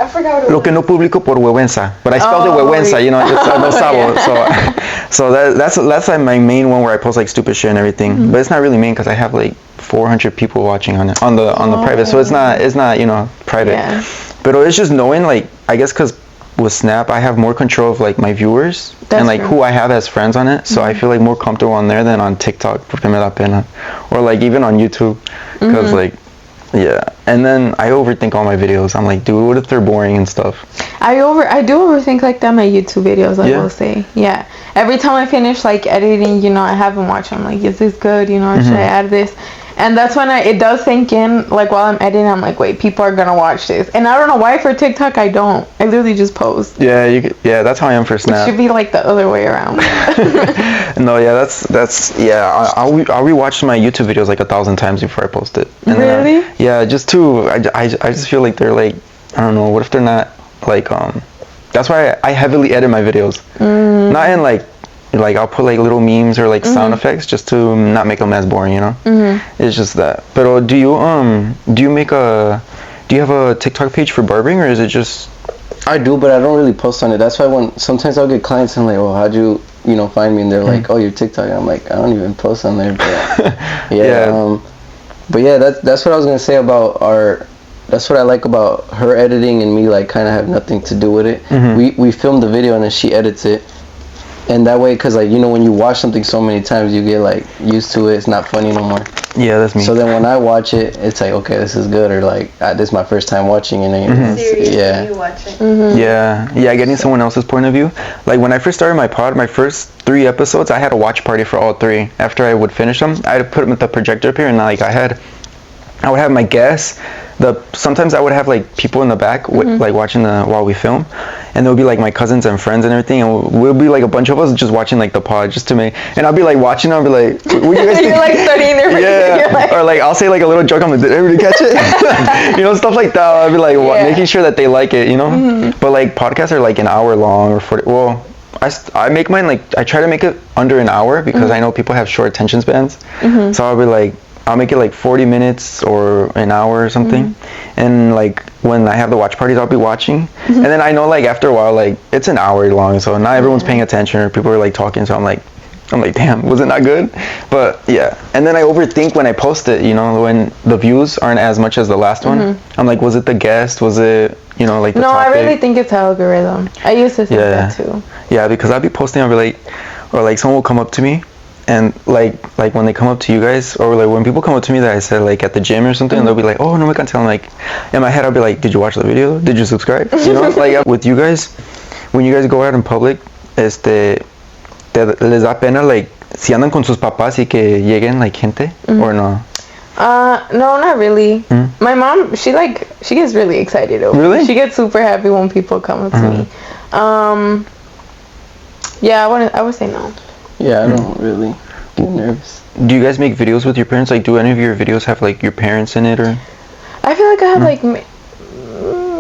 I forgot what it was. Lo que no publico por huevenza, but I spelled it huevenza, no sabo. So that's like my main one where I post like stupid shit and everything. But it's not really main because I have like 400 people watching on the private, so it's not private. Yeah. But it's just knowing, like, I guess because with Snap I have more control of like my viewers and like who I have as friends on it, so I feel like more comfortable on there than on TikTok, porque me da pena, or like even on YouTube, because like. Yeah, and then I overthink all my videos. I'm like, dude, what if they're boring and stuff? I do overthink like that my YouTube videos, I will say. Yeah. Every time I finish like editing, I haven't watched, I'm like, is this good? Or should I add this? And that's when it does sink in, like while I'm editing, I'm like, wait, people are gonna watch this. And I don't know why for TikTok I don't. I literally just post. Yeah, that's how I am for Snap. It should be like the other way around. No, yeah, that's I'll rewatch my YouTube videos like 1,000 times before I post it. And really? Yeah, just I just feel like they're like, I don't know, what if they're not like that's why I heavily edit my videos. Not in like I'll put like little memes or like sound effects just to not make them as boring, It's just that. But do you have a TikTok page for barbering, or is it just? I do, but I don't really post on it. That's why sometimes I'll get clients and like, oh, how'd you find me? And they're like, oh, you're TikTok. And I'm like, I don't even post on there. But yeah. But yeah, that's what I was gonna say about that's what I like about her editing and me, like kind of have nothing to do with it. We film the video and then she edits it. And that way, because like when you watch something so many times, you get like used to it. It's not funny no more. Yeah, that's me. So then when I watch it, it's like, okay, this is good, or like this is my first time watching it. Seriously, you watch it. Yeah, getting someone else's point of view. Like when I first started my pod, my first 3 episodes, I had a watch party for all 3. After I would finish them, I'd put them with the projector up here, and like I I would have my guests. Sometimes I would have like people in the back, like watching while we film, and there'll be like my cousins and friends and everything, and we'll be like a bunch of us just watching like the pod just to make. And I'll be like watching, I'll be like, what do you guys think? You're like studying their Yeah, like, or like I'll say like a little joke. I'm like, did everybody catch it? You know, stuff like that. I'll be like making sure that they like it. You know, but like podcasts are like an hour long or 40. Well, I make mine like I try to make it under an hour because I know people have short attention spans. So I'll be like. I'll make it like 40 minutes or an hour or something. And like when I have the watch parties, I'll be watching. And then I know like after a while, like it's an hour long, so not everyone's paying attention or people are like talking. So I'm like, damn, was it not good? But yeah. And then I overthink when I post it, you know, when the views aren't as much as the last one. I'm like, was it the guest? Was it, you know, like the topic? I really think it's algorithm. I used to think that too. Yeah, because I'll be posting, I'll be like, or like someone will come up to me. And like when they come up to you guys, or like when people come up to me that I said like at the gym or something, and they'll be like, oh no, I can't tell. I'm like, in my head I'll be like, did you watch the video? Did you subscribe? You know, like with you guys, when you guys go out in public, les da pena like si andan con sus papás y que lleguen like gente or no? No, not really. My mom, she gets really excited over. Really? She gets super happy when people come up to me. Yeah, I would say no. Yeah, I don't really get nervous. Do you guys make videos with your parents? Like, do any of your videos have like your parents in it, or? I feel like I have like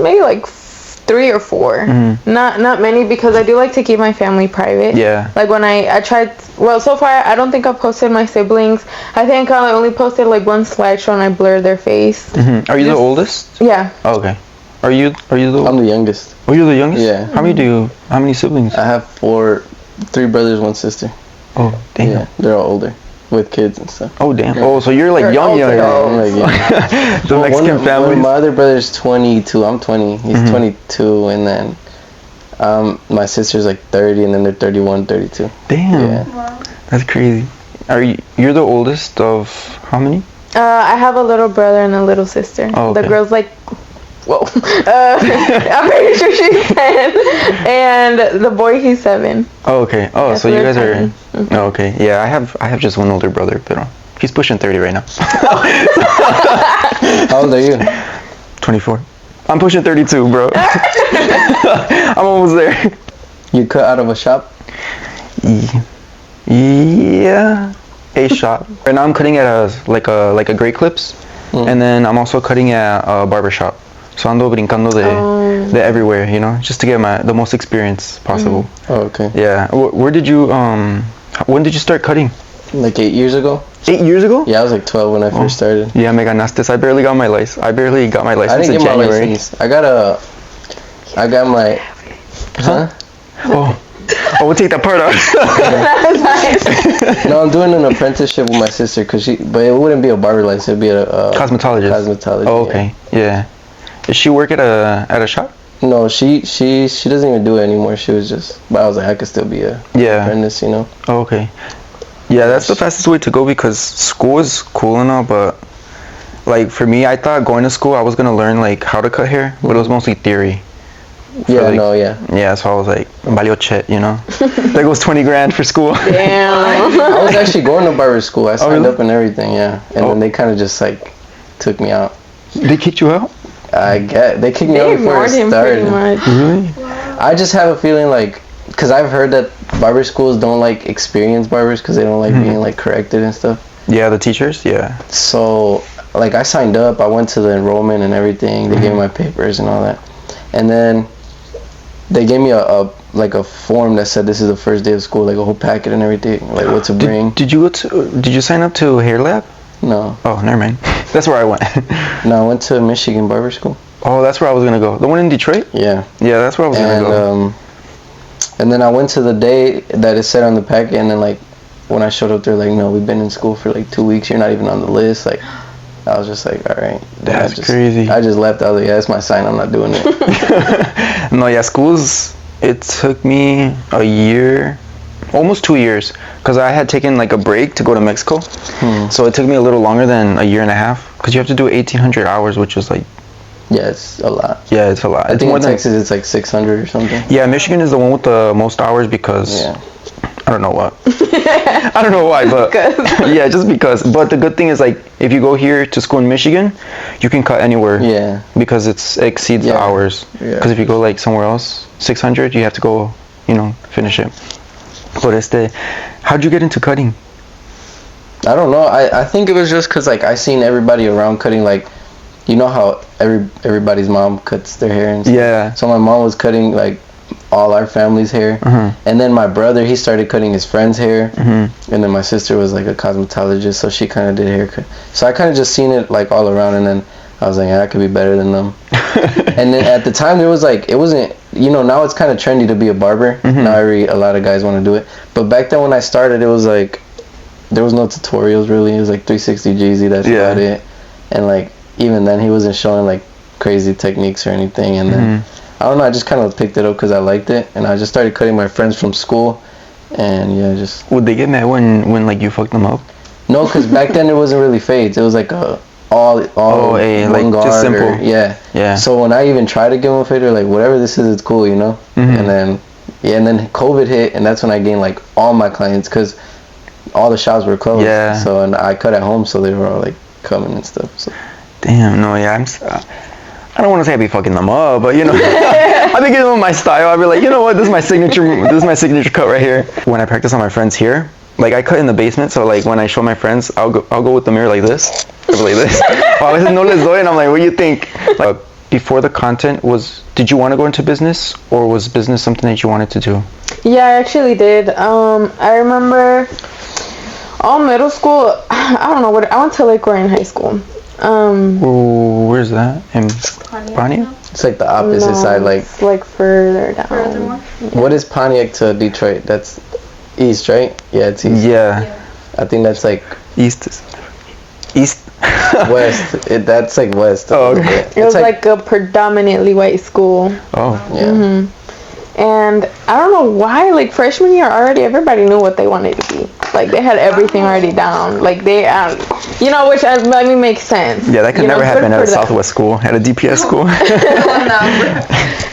maybe like 3 or 4. Not many, because I do like to keep my family private. Yeah. Like when I tried, well, so far I don't think I've posted my siblings. I think I only posted like one slideshow and I blurred their face. Are you the oldest? Yeah. Oh, okay. Are you the? I'm the youngest. Oh, you're the youngest? Yeah. How many siblings? I have 3 brothers, 1 sister. Oh, damn. Yeah, they're all older, with kids and stuff. Oh, damn. Oh, so you're like young. I'm like, yeah. The Mexican family. My other brother's 22. I'm 20. He's 22, and then my sister's like 30, and then they're 31, 32. Damn. Yeah. Wow. That's crazy. You're the oldest of how many? I have a little brother and a little sister. Oh, okay. The girl's like, whoa. I'm pretty sure she's 10. And the boy, he's 7. Oh, okay. Oh, Yeah, so you guys are. tiny. Oh, okay. Yeah, I have just one older brother, but he's pushing 30 right now. How old are you? 24. I'm pushing 32, bro. I'm almost there. You cut out of a shop? Yeah. A shop. Right now I'm cutting at a Great Clips, and then I'm also cutting at a barbershop. So ando brincando de everywhere, you know, just to get the most experience possible. Oh, okay. Yeah. Where did you when did you start cutting? Like 8 years ago? 8 years ago? Yeah, I was like 12 when I first started. Yeah, me ganaste. I barely got my license. I didn't get in January. my license. I got my... Huh? Oh, we'll take that part out. No, I'm doing an apprenticeship with my sister, but it wouldn't be a barber license, it'd be a Cosmetologist. Cosmetologist. Oh, okay. Yeah. Does she work at a shop? No, she doesn't even do it anymore. She was just... But I was like, I could still be a apprentice, you know? Oh, okay. Yeah, that's the fastest way to go, because school is cool and all, but like for me, I thought going to school I was gonna learn like how to cut hair, but it was mostly theory. Yeah, Yeah, so I was like, valio chet, you know? There goes 20 grand for school. Damn. I was actually going to barber school. I signed really? up and everything, yeah. And then they kind of just like took me out. They kicked you out? They kicked me out They before it ignored him pretty started. much. Really? I just have a feeling like, because I've heard that barber schools don't like experienced barbers because they don't like being like corrected and stuff. Yeah, the teachers? Yeah. So like I signed up, I went to the enrollment and everything. They gave me my papers and all that. And then they gave me a form that said this is the first day of school, like a whole packet and everything, like what to bring. Did you sign up to Hair Lab? No. Oh, never mind. That's where I went. No, I went to Michigan Barber School. Oh, that's where I was gonna go. The one in Detroit? Yeah. Yeah, that's where I was gonna go. And then I went to the day that it said on the packet, and then like when I showed up, they're like, "No, we've been in school for like 2 weeks. You're not even on the list." Like, I was just like, "All right." That's crazy. I just left. I was like, "Yeah, that's my sign. I'm not doing it." No, yeah, it took me a year, almost 2 years, because I had taken like a break to go to Mexico. So it took me a little longer than a year and a half, because you have to do 1,800 hours, which is like... Yeah, it's a lot. Yeah, it's a lot. I think in Texas it's like 600 or something. Yeah, Michigan is the one with the most hours, because I don't don't know what. I don't know why, but yeah, just because. But the good thing is, like, if you go here to school in Michigan, you can cut anywhere. Yeah. Because it exceeds the hours. Yeah. Because if you go like somewhere else, 600, you have to go, finish it. But how'd you get into cutting? I don't know. I think it was just because, like, I seen everybody around cutting, like, you know how everybody's mom cuts their hair and stuff? Yeah. So my mom was cutting, like, all our family's hair. And then my brother, he started cutting his friend's hair. And then my sister was, like, a cosmetologist, so she kind of did haircut. So I kind of just seen it, like, all around, and then I was like, I could be better than them. And then at the time, there was, like, it wasn't, now it's kind of trendy to be a barber. Now a lot of guys want to do it. But back then when I started, it was, like, there was no tutorials, really. It was, like, 360 Jeezy, that's about it. And, like, even then, he wasn't showing, like, crazy techniques or anything. And then, I don't know, I just kind of picked it up because I liked it. And I just started cutting my friends from school. And, yeah, just... Would they get mad when like, you fucked them up? No, because back then, it wasn't really fades. It was, like, all one like, guard. just simple. Yeah. So when I even tried to give them a fade, they're like, whatever this is, it's cool, And then, and then COVID hit, and that's when I gained, like, all my clients because all the shops were closed. Yeah. So, and I cut at home, so they were all, like, coming and stuff, so... Damn, no, yeah, I don't want to say I be fucking them up, but I be giving them my style. I be like, you know what, this is my signature cut right here. When I practice on my friends here, like I cut in the basement, so like when I show my friends, I'll go with the mirror like this, I'll be like this. A veces no les doy, and I'm like, what do you think? Like, before the content did you want to go into business, or was business something that you wanted to do? Yeah, I actually did. I remember all middle school, I don't know I went to Lake Orion High School. Where's that? In Pontiac? It's like the opposite side, like... It's like further down. Furthermore? Yeah. What is Pontiac to Detroit? That's east, right? Yeah, it's east. Yeah. I think that's like... East. West. That's like west. Oh, okay. It was like a predominantly white school. Oh. Yeah. And I don't know why, like, freshman year already, everybody knew what they wanted to be. Like, they had everything already down. Like, they, which, I mean, makes sense. Yeah, that could never happen at a Southwest school, at a DPS school.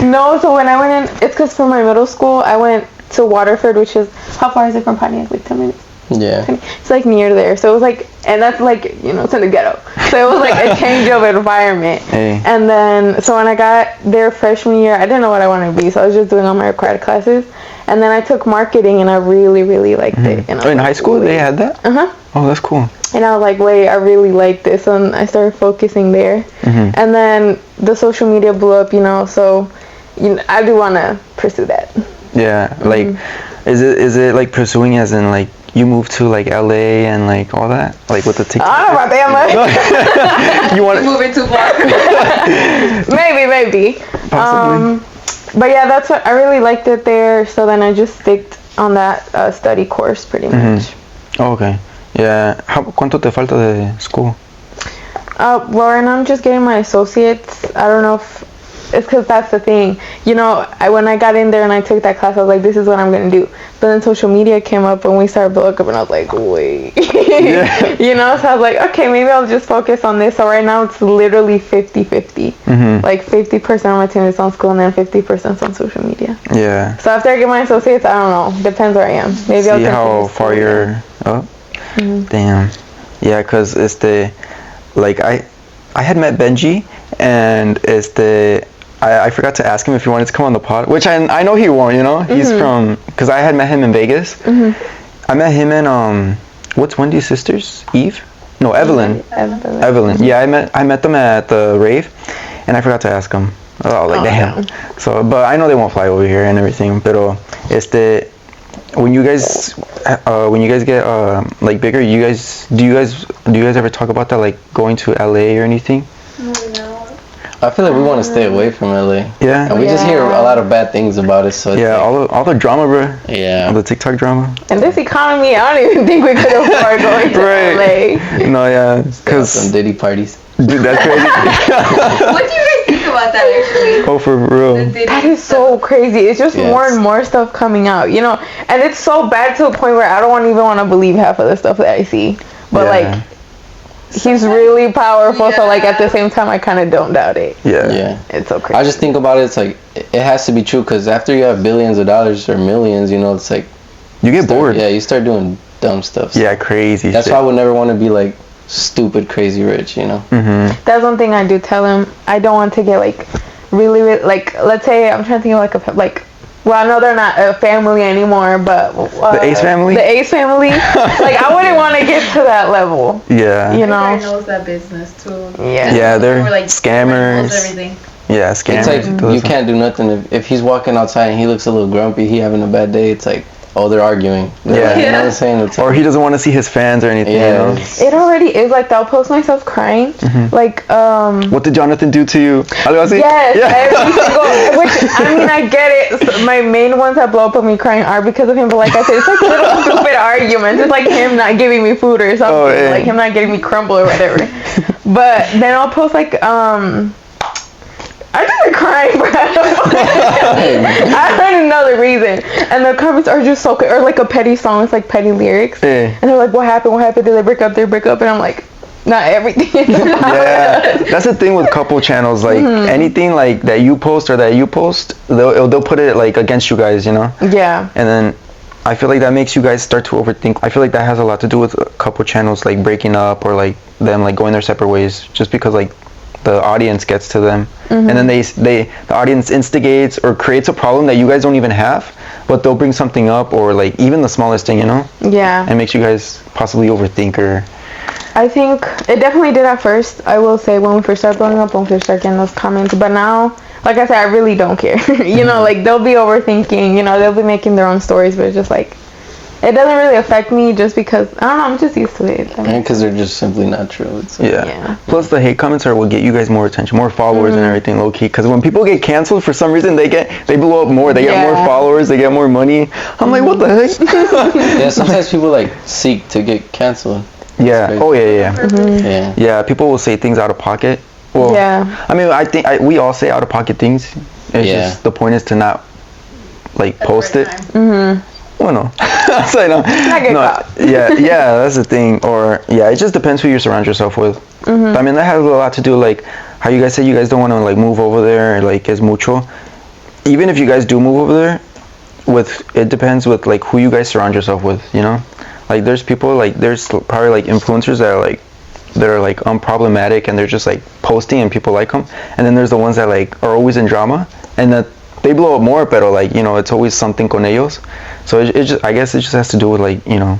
No, so when I went in, it's because for my middle school, I went to Waterford, which is, how far is it from Pontiac? Like 10 minutes? Yeah. It's like near there. So it was like, and that's like, it's in the ghetto. So it was like a change of environment. Hey. And then, so when I got there freshman year, I didn't know what I wanted to be. So I was just doing all my required classes. And then I took marketing and I really, really liked it. And in high school, they had that? Uh-huh. Oh, that's cool. And I was like, wait, I really like this. And I started focusing there. And then the social media blew up, so I do want to pursue that. Yeah, like, is it like pursuing as in like you moved to like LA and like all that, like with the TikTok? I don't know about that. You want to move it too far? maybe. Possibly. But yeah, that's what I really liked it there. So then I just sticked on that study course pretty much. Oh, okay. Yeah. ¿Cuánto te falta de school? Well, right now I'm just getting my associates. I don't know if it's because that's the thing. When I got in there and I took that class, I was like, this is what I'm going to do. But then social media came up and we started blowing up and I was like, wait. Yeah. So I was like, okay, maybe I'll just focus on this. So right now it's literally 50-50. Like 50% of my time is on school and then 50% is on social media. Yeah. So after I get my associates, I don't know. Depends where I am. Maybe I'll see how far you're up. Damn. Yeah, because like I had met Benji and I forgot to ask him if he wanted to come on the pod, which I know he won't, He's from, because I had met him in Vegas. I met him in, what's Wendy's sisters? Eve? No, Evelyn. Evelyn. Yeah, I met them at the rave, and I forgot to ask them. I was like, damn. Yeah. So, but I know they won't fly over here and everything, pero, when you guys get like bigger, do you guys ever talk about that, like going to LA or anything? No. I feel like we want to stay away from LA. Yeah. And we just hear a lot of bad things about it, so it's all the drama, bro. Yeah. All the TikTok drama. And this economy, I don't even think we could afford going to LA. No, yeah, because some Diddy parties. Dude, that's crazy. What do you guys think about that, actually? Oh, for real. That is so crazy. It's just more and more stuff coming out, and it's so bad to a point where I don't even want to believe half of the stuff that I see. But like, he's really powerful, so like at the same time I kind of don't doubt it. Yeah. It's so crazy. I just think about it, it's like it has to be true, because after you have billions of dollars or millions, it's like You get bored. Yeah, you start doing dumb stuff. Yeah, crazy. That's why I would never want to be like stupid, crazy rich. You know. Mm-hmm. That's one thing I do tell him. I don't want to get like really like, let's say I'm trying to think of like. Well, I know they're not a family anymore, but the Ace family. The Ace family. Like, I wouldn't want to get to that level. Yeah. You know. Everybody knows that business too. Yeah. Yeah, they're like, scammers. Everything. Yeah, scammers. It's like you can't do nothing if he's walking outside and he looks a little grumpy. He having a bad day. It's like, oh, they're arguing. They're like, you know what I'm saying? It's or he doesn't want to see his fans or anything. Yeah. You know? It already is like that. I'll post myself crying. Mm-hmm. Like, What did Jonathan do to you? Yes, every single, which, I mean, I get it. So my main ones that blow up on me crying are because of him, but like I said, it's like little stupid arguments. It's like him not giving me food or something, like him not getting me crumble or whatever. But then I'll post like, I just been crying, bro. I don't know the reason. And the comments are just so, or like a petty song, it's like petty lyrics. And they're like, what happened? Did they break up? And I'm like, not everything. Yeah, that's the thing with couple channels. Like anything like that you post or that you post, they'll put it like against you guys, you know? Yeah. And then I feel like that makes you guys start to overthink. I feel like that has a lot to do with a couple channels like breaking up or like them like going their separate ways, just because like the audience gets to them, and then the audience instigates or creates a problem that you guys don't even have, but they'll bring something up, or like even the smallest thing, you know? Yeah. It makes you guys possibly overthink. Or I think it definitely did at first. I will say when we first started blowing up, when we first started getting those comments, but now, like I said, I really don't care. You know, like they'll be overthinking, you know, they'll be making their own stories, but it's just like, it doesn't really affect me just because, I don't know, I'm just used to it. And because they're just simply not true. It's like, yeah. Plus the hate comments are what get you guys more attention, more followers and everything, low key. Because when people get canceled for some reason, they blow up more. They get more followers. They get more money. I'm like, what the heck? Yeah, sometimes people like seek to get canceled. Yeah. Oh yeah. Yeah. Yeah. People will say things out of pocket. Well, yeah. I mean, I think we all say out of pocket things. It's just the point is to not like post it. Well, no. So, no. Yeah, that's the thing. Or it just depends who you surround yourself with. I mean, that has a lot to do like how you guys say you guys don't want to like move over there, like es mucho. Even if you guys do move over there, it depends with like who you guys surround yourself with, you know? Like there's people like there's probably like influencers that are like unproblematic and they're just like posting and people like them, and then there's the ones that like are always in drama and that they blow up more, but like, you know, it's always something con ellos. So it just, I guess it just has to do with like, you know.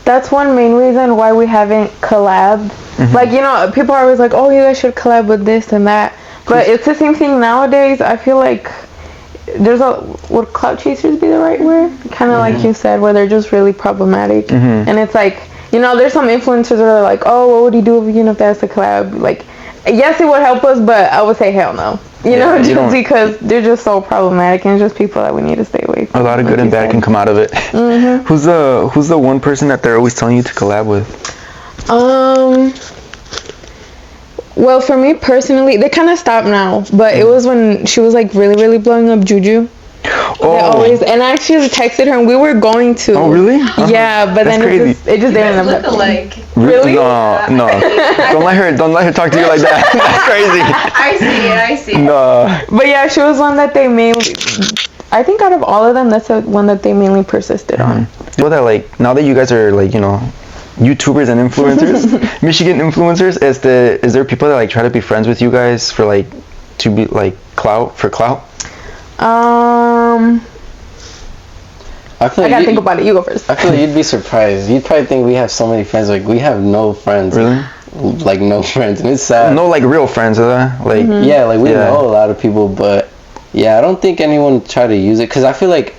That's one main reason why we haven't collabed. Like, you know, people are always like, oh, you guys should collab with this and that. But it's the same thing nowadays. I feel like would clout chasers be the right word? Kind of like you said, where they're just really problematic. And it's like, you know, there's some influencers that are like, oh, what would you do if, you know, if that's a collab? Like, yes, it would help us, but I would say hell no. You know, just because they're just so problematic and just people that we need to stay away from. A lot of good and bad can come out of it. Who's the one person that they're always telling you to collab with? Well, for me personally, they kind of stopped now, but it was when she was like really, really blowing up Juju. And I actually texted her and we were going to. Oh, really? Yeah, but then it just didn't look alike. Really? No. Don't let her talk to you like that. That's crazy. I see it. No. But yeah, she was one that they mainly, I think out of all of them, that's the one that they mainly persisted on. So that like, now that you guys are like, you know, YouTubers and influencers, Michigan influencers, is there people that like try to be friends with you guys for like, to be like clout? I gotta think about it. You go first. I feel like you'd be surprised. You'd probably think we have so many friends. Like, we have no friends. Really? Like, no friends. And it's sad. No, like, real friends, like... Yeah, like, we know a lot of people, but... Yeah, I don't think anyone try to use it. Because I feel like...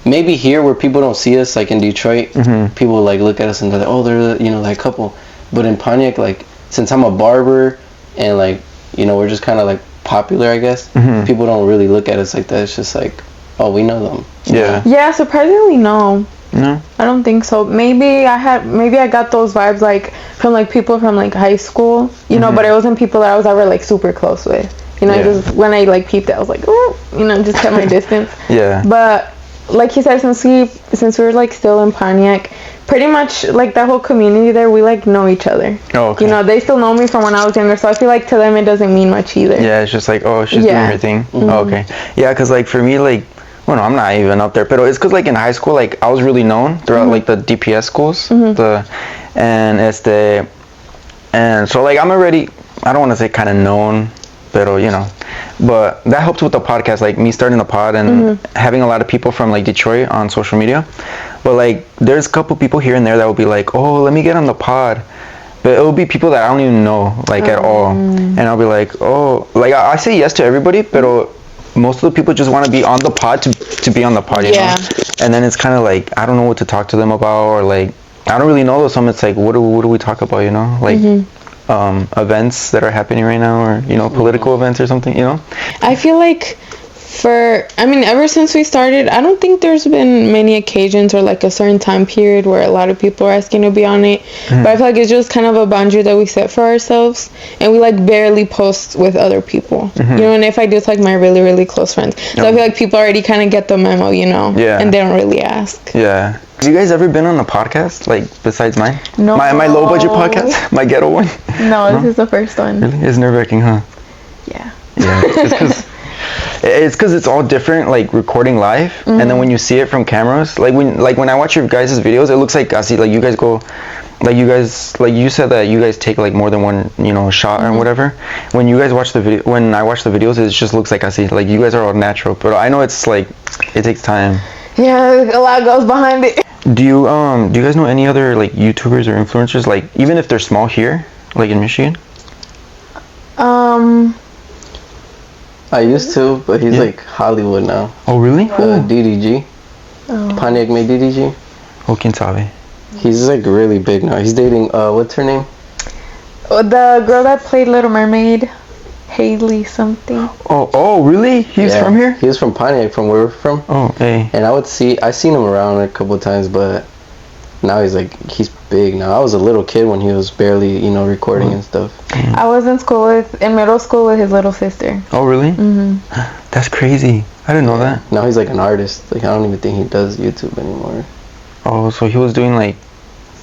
Maybe here, where people don't see us, like in Detroit, people, like, look at us and they're like, oh, they're, you know, like, couple. But in Pontiac, like, since I'm a barber, and, like, you know, we're just kind of, like, popular, I guess, people don't really look at us like that. It's just like... Oh, we know them. Yeah, surprisingly, no. No? I don't think so. Maybe I got those vibes, like, from, like, people from, like, high school, you know, but it wasn't people that I was ever, like, super close with. You know, just when I, like, peeped it, I was like, oh, you know, just kept my distance. But, like you said, since we were, like, still in Pontiac, pretty much, like, that whole community there, we, like, know each other. Oh, okay. You know, they still know me from when I was younger, so I feel like to them it doesn't mean much either. Yeah, it's just like, oh, she's doing her thing. Oh, okay. Yeah, because, like, for me, like, well, no, I'm not even up there, but it's because like in high school, like I was really known throughout like the DPS schools, and so like I'm already, I don't want to say kind of known, but but that helped with the podcast, like me starting the pod and having a lot of people from like Detroit on social media. But like there's a couple people here and there that will be like, oh, let me get on the pod, but it will be people that I don't even know like at all, and I'll be like, oh, like I say yes to everybody, but most of the people just want to be on the pod to be on the pod, you know? And then it's kind of like I don't know what to talk to them about, or like I don't really know those. So it's like, what do we talk about, you know? Like events that are happening right now, or political events or something, you know? I feel like ever since we started, I don't think there's been many occasions or like a certain time period where a lot of people are asking to be on it. But I feel like it's just kind of a boundary that we set for ourselves, and we like barely post with other people. You know, and if I do, it's like my really, really close friends. So I feel like people already kind of get the memo, you know? Yeah. And they don't really ask. Yeah. Have you guys ever been on a podcast, like, besides mine? No. My low-budget podcast? My ghetto one? No, this is the first one. Really? It's nerve-wracking, huh? Yeah. Yeah. It's because it's all different, like, recording live. And then when you see it from cameras, like when I watch your guys' videos, it looks like, like, you guys go... Like you said that you guys take like more than one, shot or whatever. When you guys watch the video, when I watch the videos, it just looks like like you guys are all natural. But I know it's like, it takes time. Yeah, a lot goes behind it. Do you guys know any other like YouTubers or influencers, like even if they're small here, like in Michigan? I used to, but he's like Hollywood now. Oh really? DDG. Pontiac made DDG. Oh, quien sabe. He's like really big now. He's dating what's her name? The girl that played Little Mermaid, Haley something. Oh really? He's from here? He was from Pontiac, from where we're from. Oh, hey. And I seen him around a couple of times, but now he's big now. I was a little kid when he was barely, recording and stuff. I was in middle school with his little sister. Oh really? That's crazy. I didn't know that. Now he's like an artist. Like I don't even think he does YouTube anymore. Oh, so he was doing like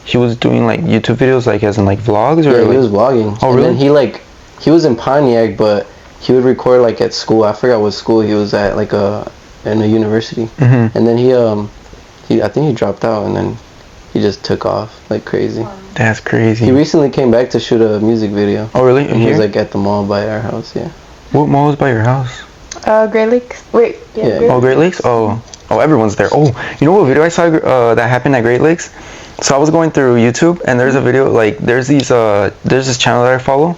YouTube videos, like as in like vlogs, or he was vlogging. Oh really? And then he was in Pontiac, but he would record like at school. I forgot what school he was at, like in a university. And then I think he dropped out, and then he just took off like crazy. That's crazy. He recently came back to shoot a music video. Oh really? And he was like at the mall by our house. Yeah. What mall is by your house? Great Lakes. Wait. Yeah. Great Lakes. Oh, everyone's there. Oh, you know what video I saw that happened at Great Lakes? So I was going through YouTube, and there's a video, like there's this channel that I follow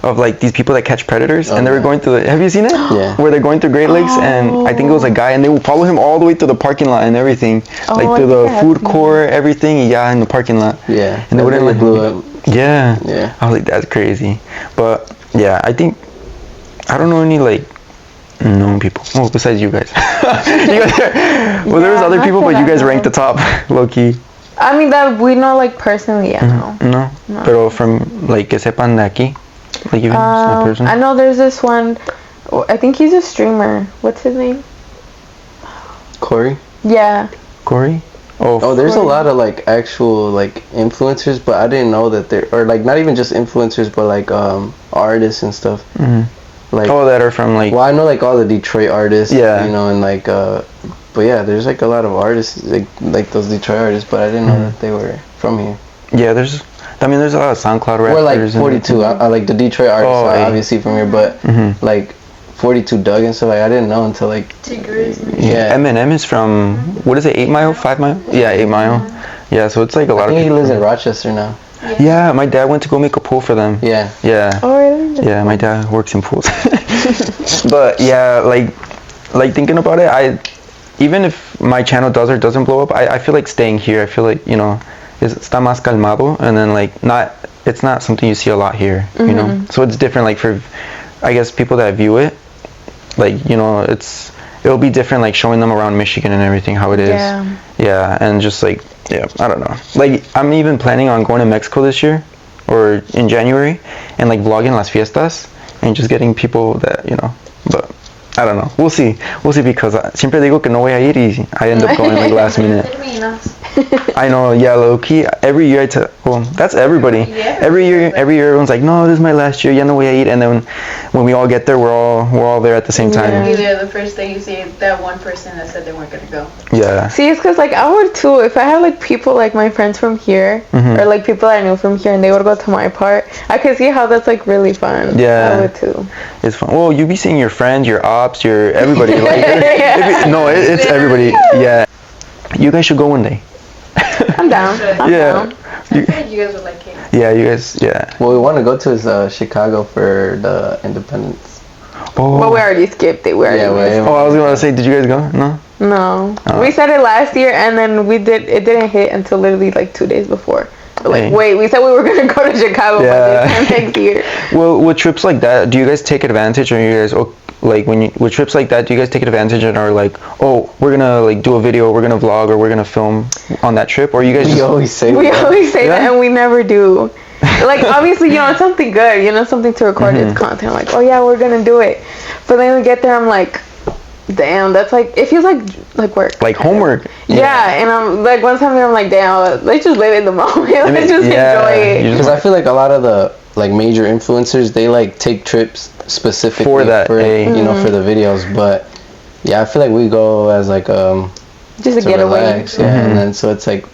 of like these people that catch predators, and they were going through have you seen it? Yeah. Where they're going through Great Lakes, and I think it was a guy, and they would follow him all the way to the parking lot and everything, like through the food court, everything, in the parking lot. Yeah. And they wouldn't let blew up. Yeah. Yeah. I was like, that's crazy. But yeah, I don't know any like known people. Well, besides you guys. Well, there was other people, but you guys ranked the top, low key. I mean, that we know like personally, No. Pero from like que sepan de aquí, like even a person. I know there's this one. I think he's a streamer. What's his name? Corey. Yeah. Corey. Oh, there's a lot of like actual like influencers, but I didn't know that or like not even just influencers, but like artists and stuff. Like that are from like. Well, I know like all the Detroit artists. Yeah. And like but yeah, there's like a lot of artists like those Detroit artists, but I didn't know that they were from here. Yeah, there's a lot of SoundCloud rappers. Or like 42. I like the Detroit artists are obviously from here, but like 42 Doug and stuff, like I didn't know until like. Yeah. Eminem is from, what is it, 8 Mile, 5 Mile? Yeah, 8 Mile. Yeah, so it's like a lot of people. I think he lives in Rochester now. Yeah, my dad went to go make a pool for them. Yeah. Oh really? Yeah, my dad works in pools. But yeah, like thinking about it, even if my channel does or doesn't blow up, I feel like staying here. I feel like, está más calmado, and then like it's not something you see a lot here, you know? So it's different, like for, I guess, people that view it, like, it'll be different, like showing them around Michigan and everything, how it is. Yeah, and just like, I don't know. Like, I'm even planning on going to Mexico this year, or in January, and like vlogging las fiestas, and just getting people that, but I don't know. We'll see because siempre digo que no voy a ir y I end up going like last minute. I know, yeah, low key. Every year that's everybody. Yeah, every year everyone's like, no, this is my last year. Ya no voy a ir. And then when we all get there, we're all there at the same time. You're there the first day you see that one person that said they weren't gonna go. Yeah. See, it's because like I would too. If I had like people like my friends from here or like people I knew from here and they would go to my part, I could see how that's like really fun. Yeah. I would too. It's fun. Well, you be seeing your friends, your ops, your everybody. Like, it's everybody. Yeah. You guys should go one day. I'm down. I'm down. I feel like you guys would like it. Yeah, you guys. Yeah. What we want to go to is Chicago for the Independence. Oh. But we already skipped it. Yeah, I was gonna say, did you guys go? No. No. Oh. We said it last year and then it didn't hit until literally like 2 days before. Like, Hey. wait, we said we were going to go to Chicago by Yeah. this time next year. Well, with trips like that, do you guys take advantage, or you guys like with trips like that, do you guys take advantage and are like, oh, we're gonna like do a video, we're gonna vlog, or we're gonna film on that trip, or you guys We just always say We that. always say Yeah. that and we never do. Like, obviously, you know, it's something good, you know, something to record, it's content. Like, oh yeah, we're going to do it. But then we get there, I'm like, damn, that's like, it feels like work. like homework? Yeah, and I'm like, once I'm there, I'm like, damn, let's just live in the moment. Let's just enjoy it. Because I feel like a lot of the like major influencers, they like take trips specifically For that, you know, for the videos. But yeah, I feel like we go as like Just a to getaway. relax, yeah, and then so it's like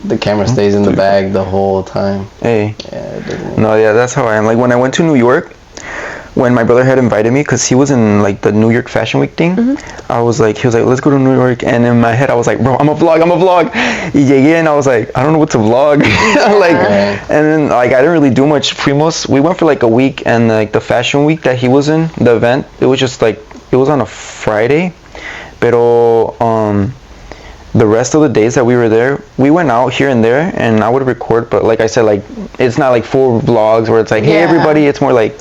the camera stays in the bag the whole time. Hey. Yeah, it doesn't. No, yeah, that's how I am. Like when I went to New York, when my brother had invited me, because he was in like the New York Fashion Week thing, I was like, he was like, let's go to New York, and in my head I was like, bro, I'm a vlog. Y llegué and I was like, I don't know what to vlog. Like, and then like I didn't really do much. We went for like a week, and like the Fashion Week that he was in, the event, it was just like, it was on a Friday, pero the rest of the days that we were there, we went out here and there, and I would record, but like I said, like it's not like full vlogs where it's like, hey everybody, it's more like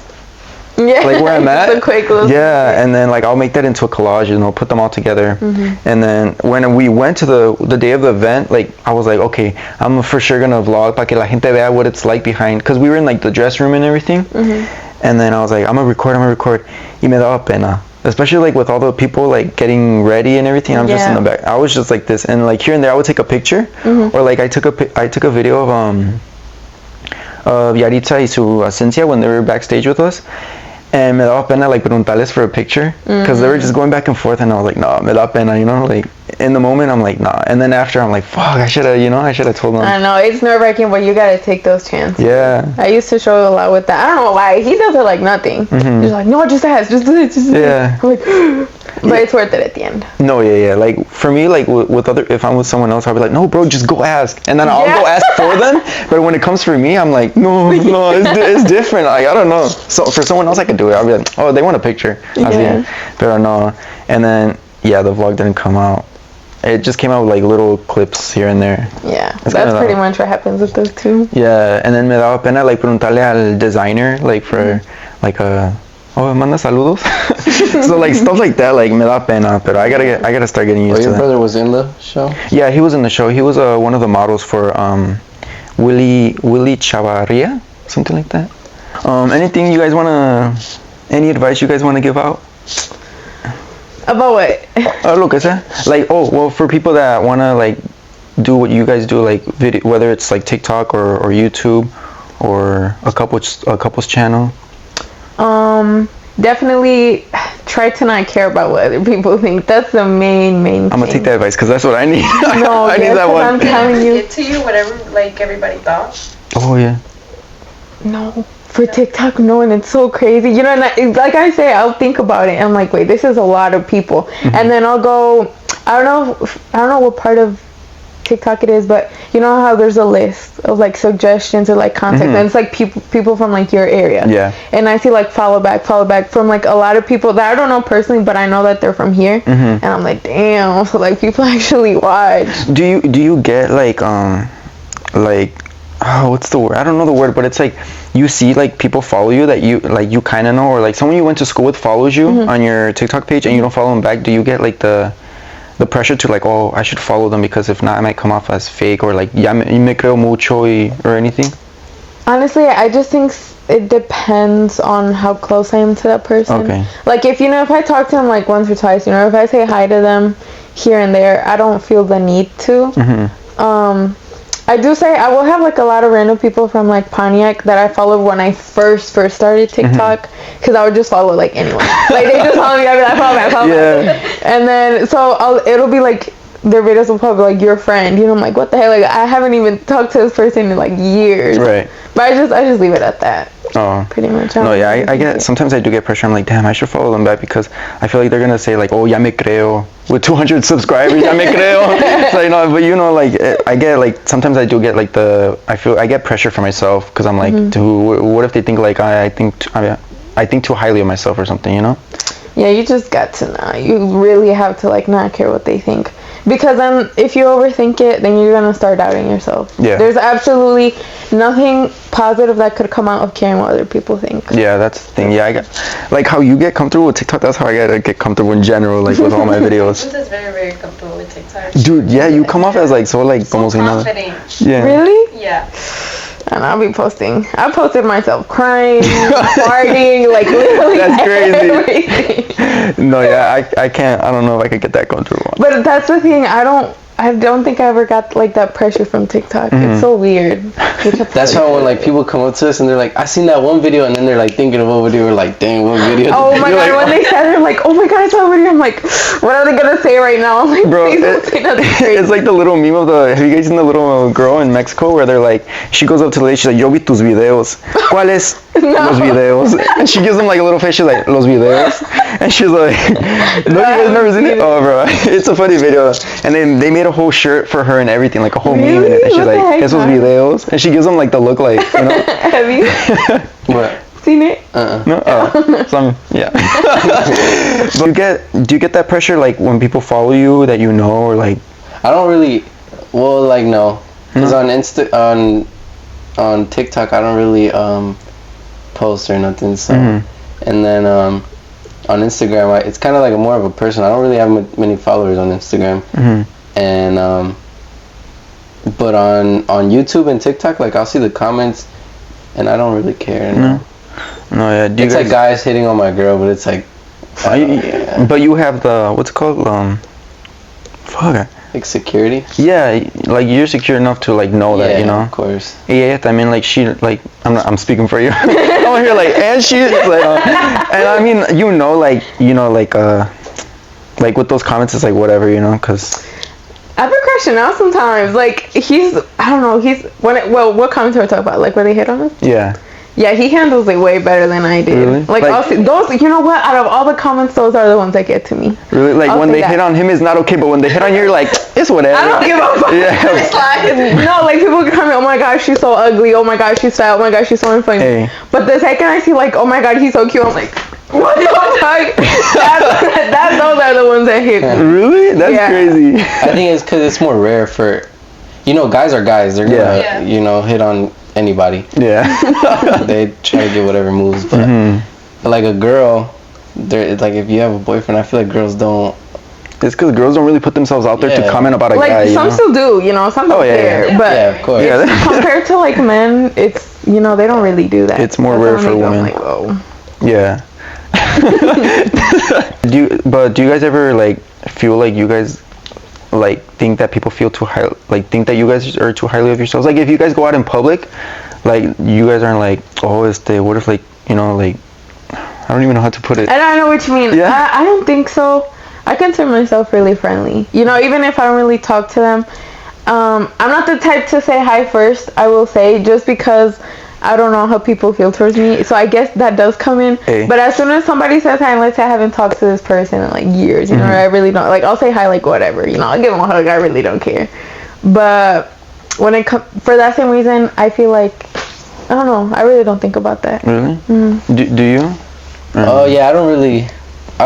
like where I'm at. Just a quick little yeah, and then like I'll make that into a collage, you know, put them all together. And then when we went to the day of the event, like I was like, okay, I'm for sure gonna vlog para que la gente vea what it's like behind, because we were in like the dress room and everything. And then I was like, I'm gonna record. Y me daba pena, especially like with all the people like getting ready and everything. I'm just in the back. I was just like this, and like here and there I would take a picture, or like I took a video of Yaritza y su Asencia when they were backstage with us. And me daba pena like preguntarles for a picture, because they were just going back and forth, and I was like, no, me da pena, you know, like in the moment I'm like, nah, and then after I'm like, fuck, I should have told them. I know, it's nerve-wracking, but you gotta take those chances. Yeah. I used to show a lot with that. I don't know why. He does it like nothing. He's like, no, just ask, just do it, just do it. Yeah. I'm like, but it's worth it at the end. No, yeah. Like for me, like with other, if I'm with someone else, I'll be like, no, bro, just go ask, and then I'll go ask for them. But when it comes for me, I'm like, no, it's different. Like I don't know. So for someone else, I could do it. I'll be like, oh, they want a picture. But no. And then the vlog didn't come out. It just came out with like little clips here and there. Yeah, that's pretty much what happens with those two. Yeah, and then me daba pena like preguntarle al designer like for like manda saludos. So like stuff like that, like me da pena, but I gotta start getting used to your that. brother was in the show? Yeah, he was in the show. He was one of the models for Willie Chavarria, something like that. Anything you guys any advice you guys wanna give out? About what? Lo que sea. Like, for people that wanna like do what you guys do, like video, whether it's like TikTok or YouTube or a couple's channel. Definitely try to not care about what other people think. That's the main thing. I'm gonna take that advice because that's what I need. No, I need that one. I'm telling you. Get to you whatever like everybody thought. Oh yeah. No, for TikTok, no, and it's so crazy. You know, and like I say, I'll think about it. I'm like, wait, this is a lot of people, and then I'll go. I don't know what part of TikTok it is, but you know how there's a list of like suggestions or like content, and it's like people from like your area. Yeah. And I see like follow back from like a lot of people that I don't know personally, but I know that they're from here, and I'm like, damn. So like people actually watch. Do you get like what's the word? I don't know the word, but it's like you see like people follow you that you kind of know, or like someone you went to school with follows you on your TikTok page and you don't follow them back. Do you get like the pressure to like, oh, I should follow them because if not I might come off as fake, or like ya me creo mucho or anything? Honestly, I just think it depends on how close I am to that person. Okay. Like if I talk to them like once or twice, if I say hi to them here and there. I don't feel the need to. I do say I will have like a lot of random people from like Pontiac that I followed when I first started TikTok, because I would just follow like anyone. Like they just follow me, I'd be like, I follow me. And then so it'll be like their videos will probably be like your friend, you know. I'm like, what the hell? Like I haven't even talked to this person in like years. Right. But I just leave it at that. Oh. Pretty much. No, yeah, I get, sometimes I do get pressure. I'm like, damn, I should follow them back, because I feel like they're gonna say like, oh, ya me creo, with 200 subscribers, ya me creo. So, you know, but you know, like, I get like, sometimes I do get like I get pressure for myself, because I'm like, dude, what if they think like I think too highly of myself or something, you know? Yeah, you just got to know. You really have to like not care what they think. Because then if you overthink it, then you're going to start doubting yourself. Yeah. There's absolutely nothing positive that could come out of caring what other people think. Yeah, that's the thing. Yeah, I get, like how you get comfortable with TikTok, that's how I gotta get comfortable in general, like with all my videos. This is very, very comfortable with TikTok. Dude, yeah, you come off as like so like so almost confident. Yeah. Really? Yeah. And I'll be posting. I posted myself crying, farting, like literally. That's crazy. Everything. No, yeah, I can't. I don't know if I could get that comfortable. But that's the thing. I don't think I ever got like that pressure from TikTok. It's so weird. That's how when like people come up to us and they're like, I seen that one video, and then they're like thinking of what video. We're like, dang, what video? Oh my god! like, when they said it, like, oh my god, I saw a video. I'm like, what are they gonna say right now? I'm like, bro, please don't say nothing crazy. It's like the little meme of have you guys seen the little girl in Mexico where they're like, she goes up to the lady, she's like, yo vi tus videos. ¿Cuáles? Los videos. And she gives them like a little face, she's like, los videos. And she's like, no, you guys never seen it? Oh, bro, it's a funny video. And then they made a whole shirt for her and everything, like a whole meme in it. And she's like, esos videos. And she gives them like the look, like, you know. Have you? What? Seen it? No? Oh, yeah. But do you get that pressure like when people follow you that you know, or like? I don't really, well, like, no. Because on TikTok, I don't really post or nothing, so. And then on Instagram, it's kind of like more of a person. I don't really have many followers on Instagram. And but on YouTube and TikTok, like, I'll see the comments, and I don't really care. No, yeah. It's like guys hitting on my girl, but it's like. But you have the, what's it called? Fuck. Like security? Yeah, like you're secure enough to like know that, you know. Of course. Yeah, I mean, like she, like I'm speaking for you. I'm here like, and she's like, and I mean, you know, like with those comments, it's like whatever, you know, cause. I've been crashing out sometimes. Like I don't know, what comments are we talking about? Like where they hit on us? Yeah. Yeah, he handles it way better than I did. Really? Like those, you know what? Out of all the comments, those are the ones that get to me. Really? Like when they hit on him, it's not okay, but when they hit on you, you're like, it's whatever. I don't give a fuck. Yeah. No, like people can comment, oh my gosh, she's so ugly. Oh my gosh, she's fat. Oh my gosh, she's so funny. Hey. But the second I see like, oh my god, he's so cute, I'm like, what the fuck? Those are the ones that hit me. Really? That's crazy. I think it's because it's more rare for, you know, guys are guys. They're gonna, you know, hit on anybody. Yeah. They try to get whatever moves, but like a girl, like if you have a boyfriend, I feel like girls don't. It's because girls don't really put themselves out there to comment about a guy. Like some still do, you know, some don't care. But of course. Compared to like men, it's, you know, they don't really do that. It's more rare for women. Like, oh. Yeah. do you guys ever like feel like you guys like think that people feel too high, like think that you guys are too highly of yourselves? Like if you guys go out in public, like you guys aren't like, oh, what if like, you know, like, I don't even know how to put it. And I know what you mean. Yeah. I don't think so. I consider myself really friendly. You know, even if I don't really talk to them, I'm not the type to say hi first, I will say, just because I don't know how people feel towards me. So I guess that does come in. Hey. But as soon as somebody says hi, and let's say I haven't talked to this person in like years, you know, I really don't, like, I'll say hi, like, whatever, you know, I'll give them a hug, I really don't care. But when it comes, for that same reason, I feel like, I don't know, I really don't think about that. Really? Do you? Oh, yeah, I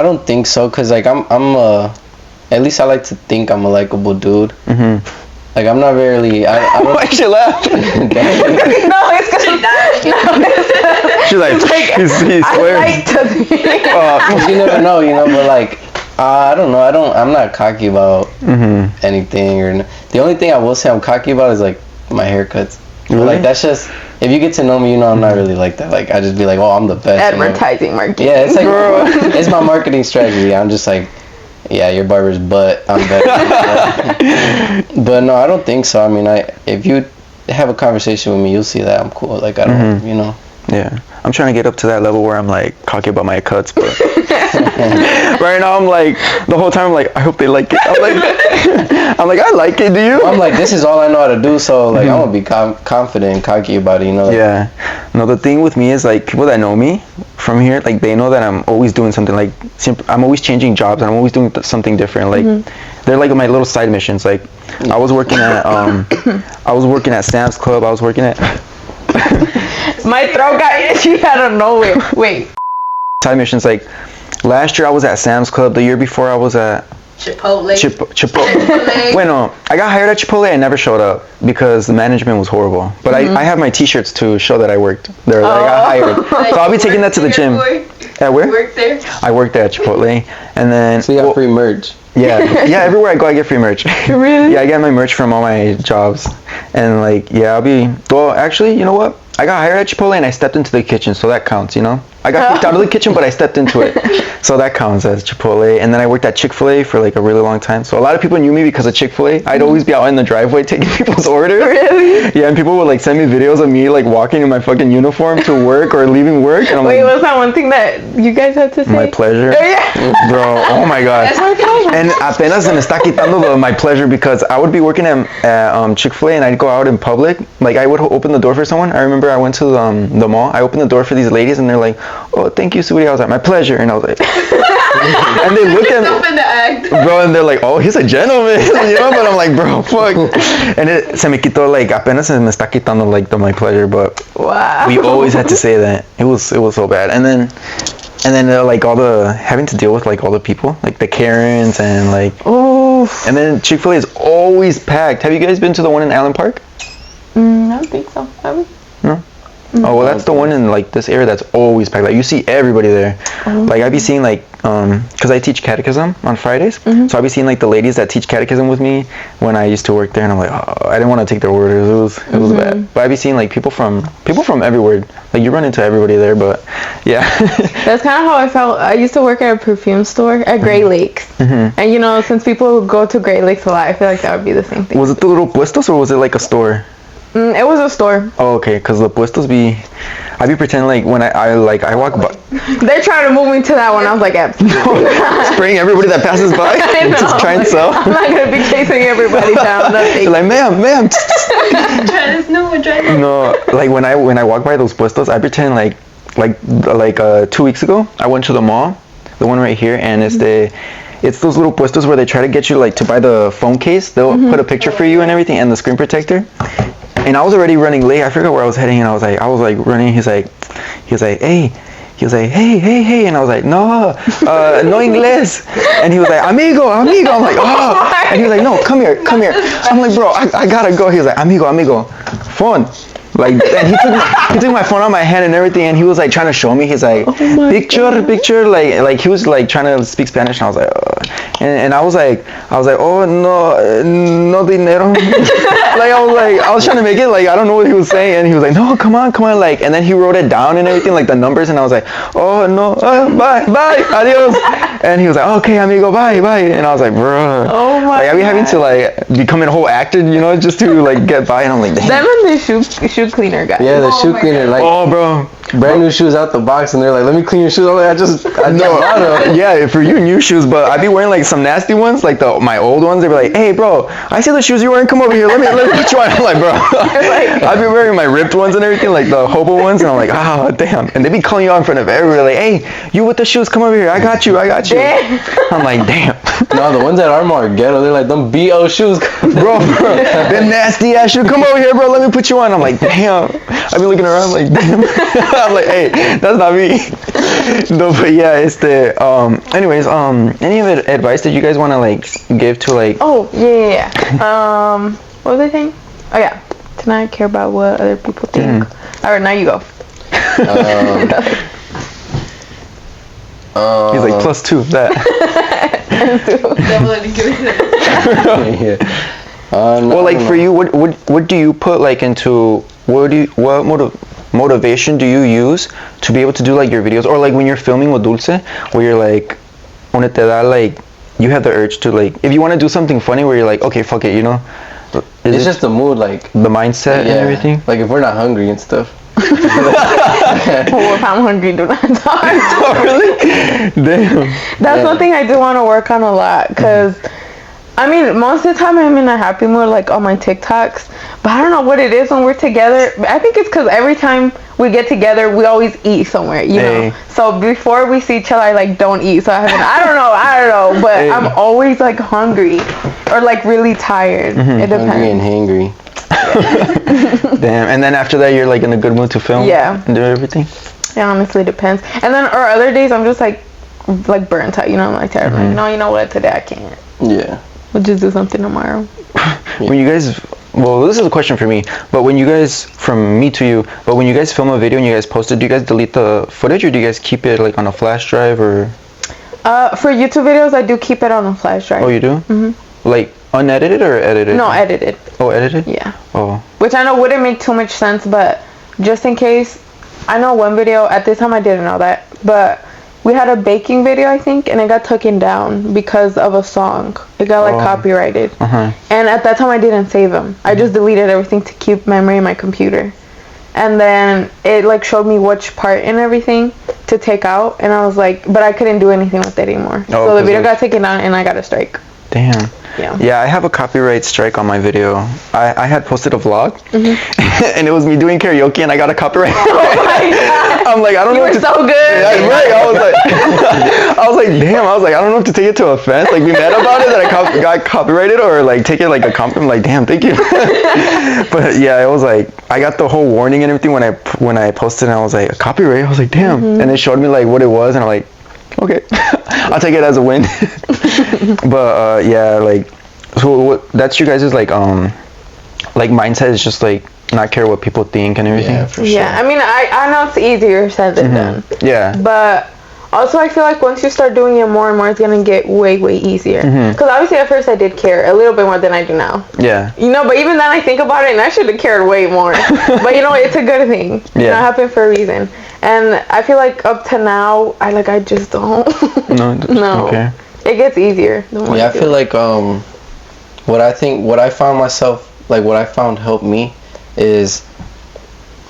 don't think so, because, like, I'm at least I like to think I'm a likable dude. Like, I'm not really, I don't. Why she laugh? No, it's because she's like, he swears. I like to think. You never know, you know, but, like, I don't know, I'm not cocky about anything, or the only thing I will say I'm cocky about is, like, my haircuts. Really? Like, that's just, if you get to know me, you know I'm not really like that. Like, I just be like, oh, I'm the best. Advertising, marketing. Yeah, it's like, it's my marketing strategy. I'm just like, yeah, your barber's butt. I'm better. But no, I don't think so. I mean, if you have a conversation with me, you'll see that I'm cool. Like, I don't, you know. Yeah, I'm trying to get up to that level where I'm like cocky about my cuts, but right now I'm like, the whole time I'm like, I hope they like it. I'm like, I like it, do you? I'm like, this is all I know how to do, so like, I'm gonna be confident and cocky about it, you know? Yeah. No, the thing with me is like, people that know me from here, like they know that I'm always doing something, like I'm always changing jobs and I'm always doing something different. Like they're like my little side missions. Like I was working at Sam's Club. I was working at my throat got itchy out of nowhere. Wait. Side missions, like last year I was at Sam's Club. The year before I was at Chipotle. Chipotle. Bueno, I got hired at Chipotle and never showed up because the management was horrible. But I have my t-shirts to show that I worked there. That I got hired. So I'll be taking that to the gym. At where? You worked there? I worked there at Chipotle. And then... So you got free merch. Yeah, everywhere I go I get free merch. Really? Yeah, I get my merch from all my jobs. And like, yeah, well, actually, you know what? I got hired at Chipotle and I stepped into the kitchen, so that counts, you know? I got kicked out of the kitchen, but I stepped into it. So that counts as Chipotle. And then I worked at Chick-fil-A for like a really long time. So a lot of people knew me because of Chick-fil-A. I'd always be out in the driveway taking people's orders. Really? Yeah, and people would like send me videos of me like walking in my fucking uniform to work or leaving work. And I'm Wait, like, was that one thing that you guys had to say? my pleasure. Yeah. Bro, oh my god. And apenas se me está quitando my pleasure because I would be working at Chick-fil-A and I'd go out in public. Like I would open the door for someone. I remember I went to the mall. I opened the door for these ladies and they're like, oh, thank you, sweetie. I was like, my pleasure. And I was like, and they looked at me, bro, and they're like, oh, he's a gentleman, you know? But I'm like, bro, fuck. And se me quitó, like, apenas se me está quitando, like, my pleasure. But wow. We always had to say that. It was so bad. And then like having to deal with like all the people, like the Karens and like, oof. And then Chick-fil-A is always packed. Have you guys been to the one in Allen Park? I don't think so. Have we? No. Oh, well, that's the one in like this area that's always packed. Like you see everybody there. Like I'd be seeing like, cause I teach catechism on Fridays, so I'd be seeing like the ladies that teach catechism with me when I used to work there, and I'm like, oh, I didn't want to take their orders. It was bad. But I'd be seeing like people from everywhere. Like you run into everybody there, but yeah. That's kind of how I felt. I used to work at a perfume store at Great Lakes, and you know, since people go to Great Lakes a lot, I feel like that would be the same thing. Was it the little puestos or was it like a store? It was a store. Oh, okay, because the puestos I be pretending like when I walk by. They're trying to move me to that one. I was like, spraying everybody that passes by. I know. Just try and sell. I'm not gonna be chasing everybody down. You're like, ma'am. Try this. No, like when I walk by those puestos, I pretend like 2 weeks ago, I went to the mall, the one right here, and it's those little puestos where they try to get you like to buy the phone case. They'll put a picture for you and everything and the screen protector. And I was already running late. I forgot where I was heading, and I was like running. He was like, hey. He was like, hey, and I was like, no inglés. And he was like, amigo. I'm like, oh. And he was like, no, come here. I'm like, bro, I gotta go. He was like, amigo, phone. Like, and he took my phone out of my hand and everything, and he was like trying to show me. He's like, picture, like he was like trying to speak Spanish, and I was like, and I was like, oh no dinero. Like I was trying to make it like I don't know what he was saying, and he was like, no, come on, like, and then he wrote it down and everything, like the numbers, and I was like, oh no, bye, adios. And he was like, okay, amigo, bye, and I was like, bro, oh my like, I be having to like become a whole actor, you know, just to like get by, and I'm like, damn. Them and the shoe cleaner guy. Yeah, the shoe cleaner, like, oh, bro, brand new shoes out the box, and they're like, let me clean your shoes. I'm like, I just bought them. Yeah, for you, new shoes, but I'd be wearing like some nasty ones, like my old ones. They'd be like, hey, bro, I see the shoes you're wearing. Come over here. Let me put you on. I'm like, bro, I'd be wearing my ripped ones and everything, like the hobo ones, and I'm like, oh, damn. And they'd be calling you out in front of everybody, like, hey, you with the shoes? Come over here. I got you. I'm like, damn. No, the ones at our mall are ghetto. They're like, them BO shoes. bro, them nasty ass shoes. Come over here, bro. Let me put you on. I'm like, damn. I'd be looking around like, damn. I'm like, hey, that's not me. No, but yeah, anyways, any advice that you guys want to like give to like? Oh yeah. What was I saying? Oh yeah, to not care about what other people think. All right, now you go. He's like +2 that. Well, like for you, what do you put like into what motivation do you use to be able to do like your videos, or like when you're filming with Dulce, where you're like, donde te da like you have the urge to like, if you want to do something funny where you're like, okay, fuck it, you know? It's just the mood, like the mindset and everything. Like if we're not hungry and stuff. Well, if I'm hungry, do not talk. Oh, really? Damn. That's one thing I do want to work on a lot, because I mean, most of the time I'm in a happy mood, like on my TikToks, but I don't know what it is when we're together. I think it's because every time we get together, we always eat somewhere, you know? So before we see each other, I like don't eat. So I don't know, but I'm always like hungry or like really tired. It depends. Hungry and hangry. Damn. And then after that, you're like in a good mood to film. Yeah. And do everything. It honestly depends. And then, or other days, I'm just like burnt out. You know, I'm like tired. I'm like, no, you know what? Today I can't. Yeah. We'll just do something tomorrow. When you guys, well, this is a question for me, but when you guys, from me to you, but when you guys film a video and you guys post it, do you guys delete the footage or do you guys keep it like on a flash drive or? For YouTube videos, I do keep it on a flash drive. Oh, you do? Mm-hmm. Like unedited or edited? No, edited. Oh, edited? Yeah. Oh. Which I know wouldn't make too much sense, but just in case, I know one video, at this time I didn't know that, but we had a baking video, I think, and it got taken down because of a song. It got like copyrighted. And at that time I didn't save them. I just deleted everything to keep memory in my computer. And then it like showed me which part and everything to take out, and I was like, but I couldn't do anything with it anymore. So the video got taken down and I got a strike. Damn. Yeah, I have a copyright strike on my video. I had posted a vlog, and it was me doing karaoke, and I got a copyright. Oh my God. I'm like, I don't know. You were so good. Yeah, right. I was like, damn. I was like, I don't know if to take it to offense. Like, we met about it that I got copyrighted, or like take it like a compliment. Like, damn, thank you. But yeah, it was like I got the whole warning and everything when I posted, and I was like, a copyright. I was like, damn. And it showed me like what it was, and I'm like, okay, I'll take it as a win. But yeah, like, so that's you guys' like mindset is just like not care what people think and everything. Yeah, for sure. Yeah, I mean, I know it's easier said than done. Yeah. But also I feel like once you start doing it more and more, it's gonna get way easier. Because obviously at first I did care a little bit more than I do now. Yeah. You know, but even then I think about it and I should have cared way more. But you know, it's a good thing. You know, it happened for a reason. And I feel like up to now, I just don't. No. Okay. It gets easier. Yeah, I feel like what I found helped me is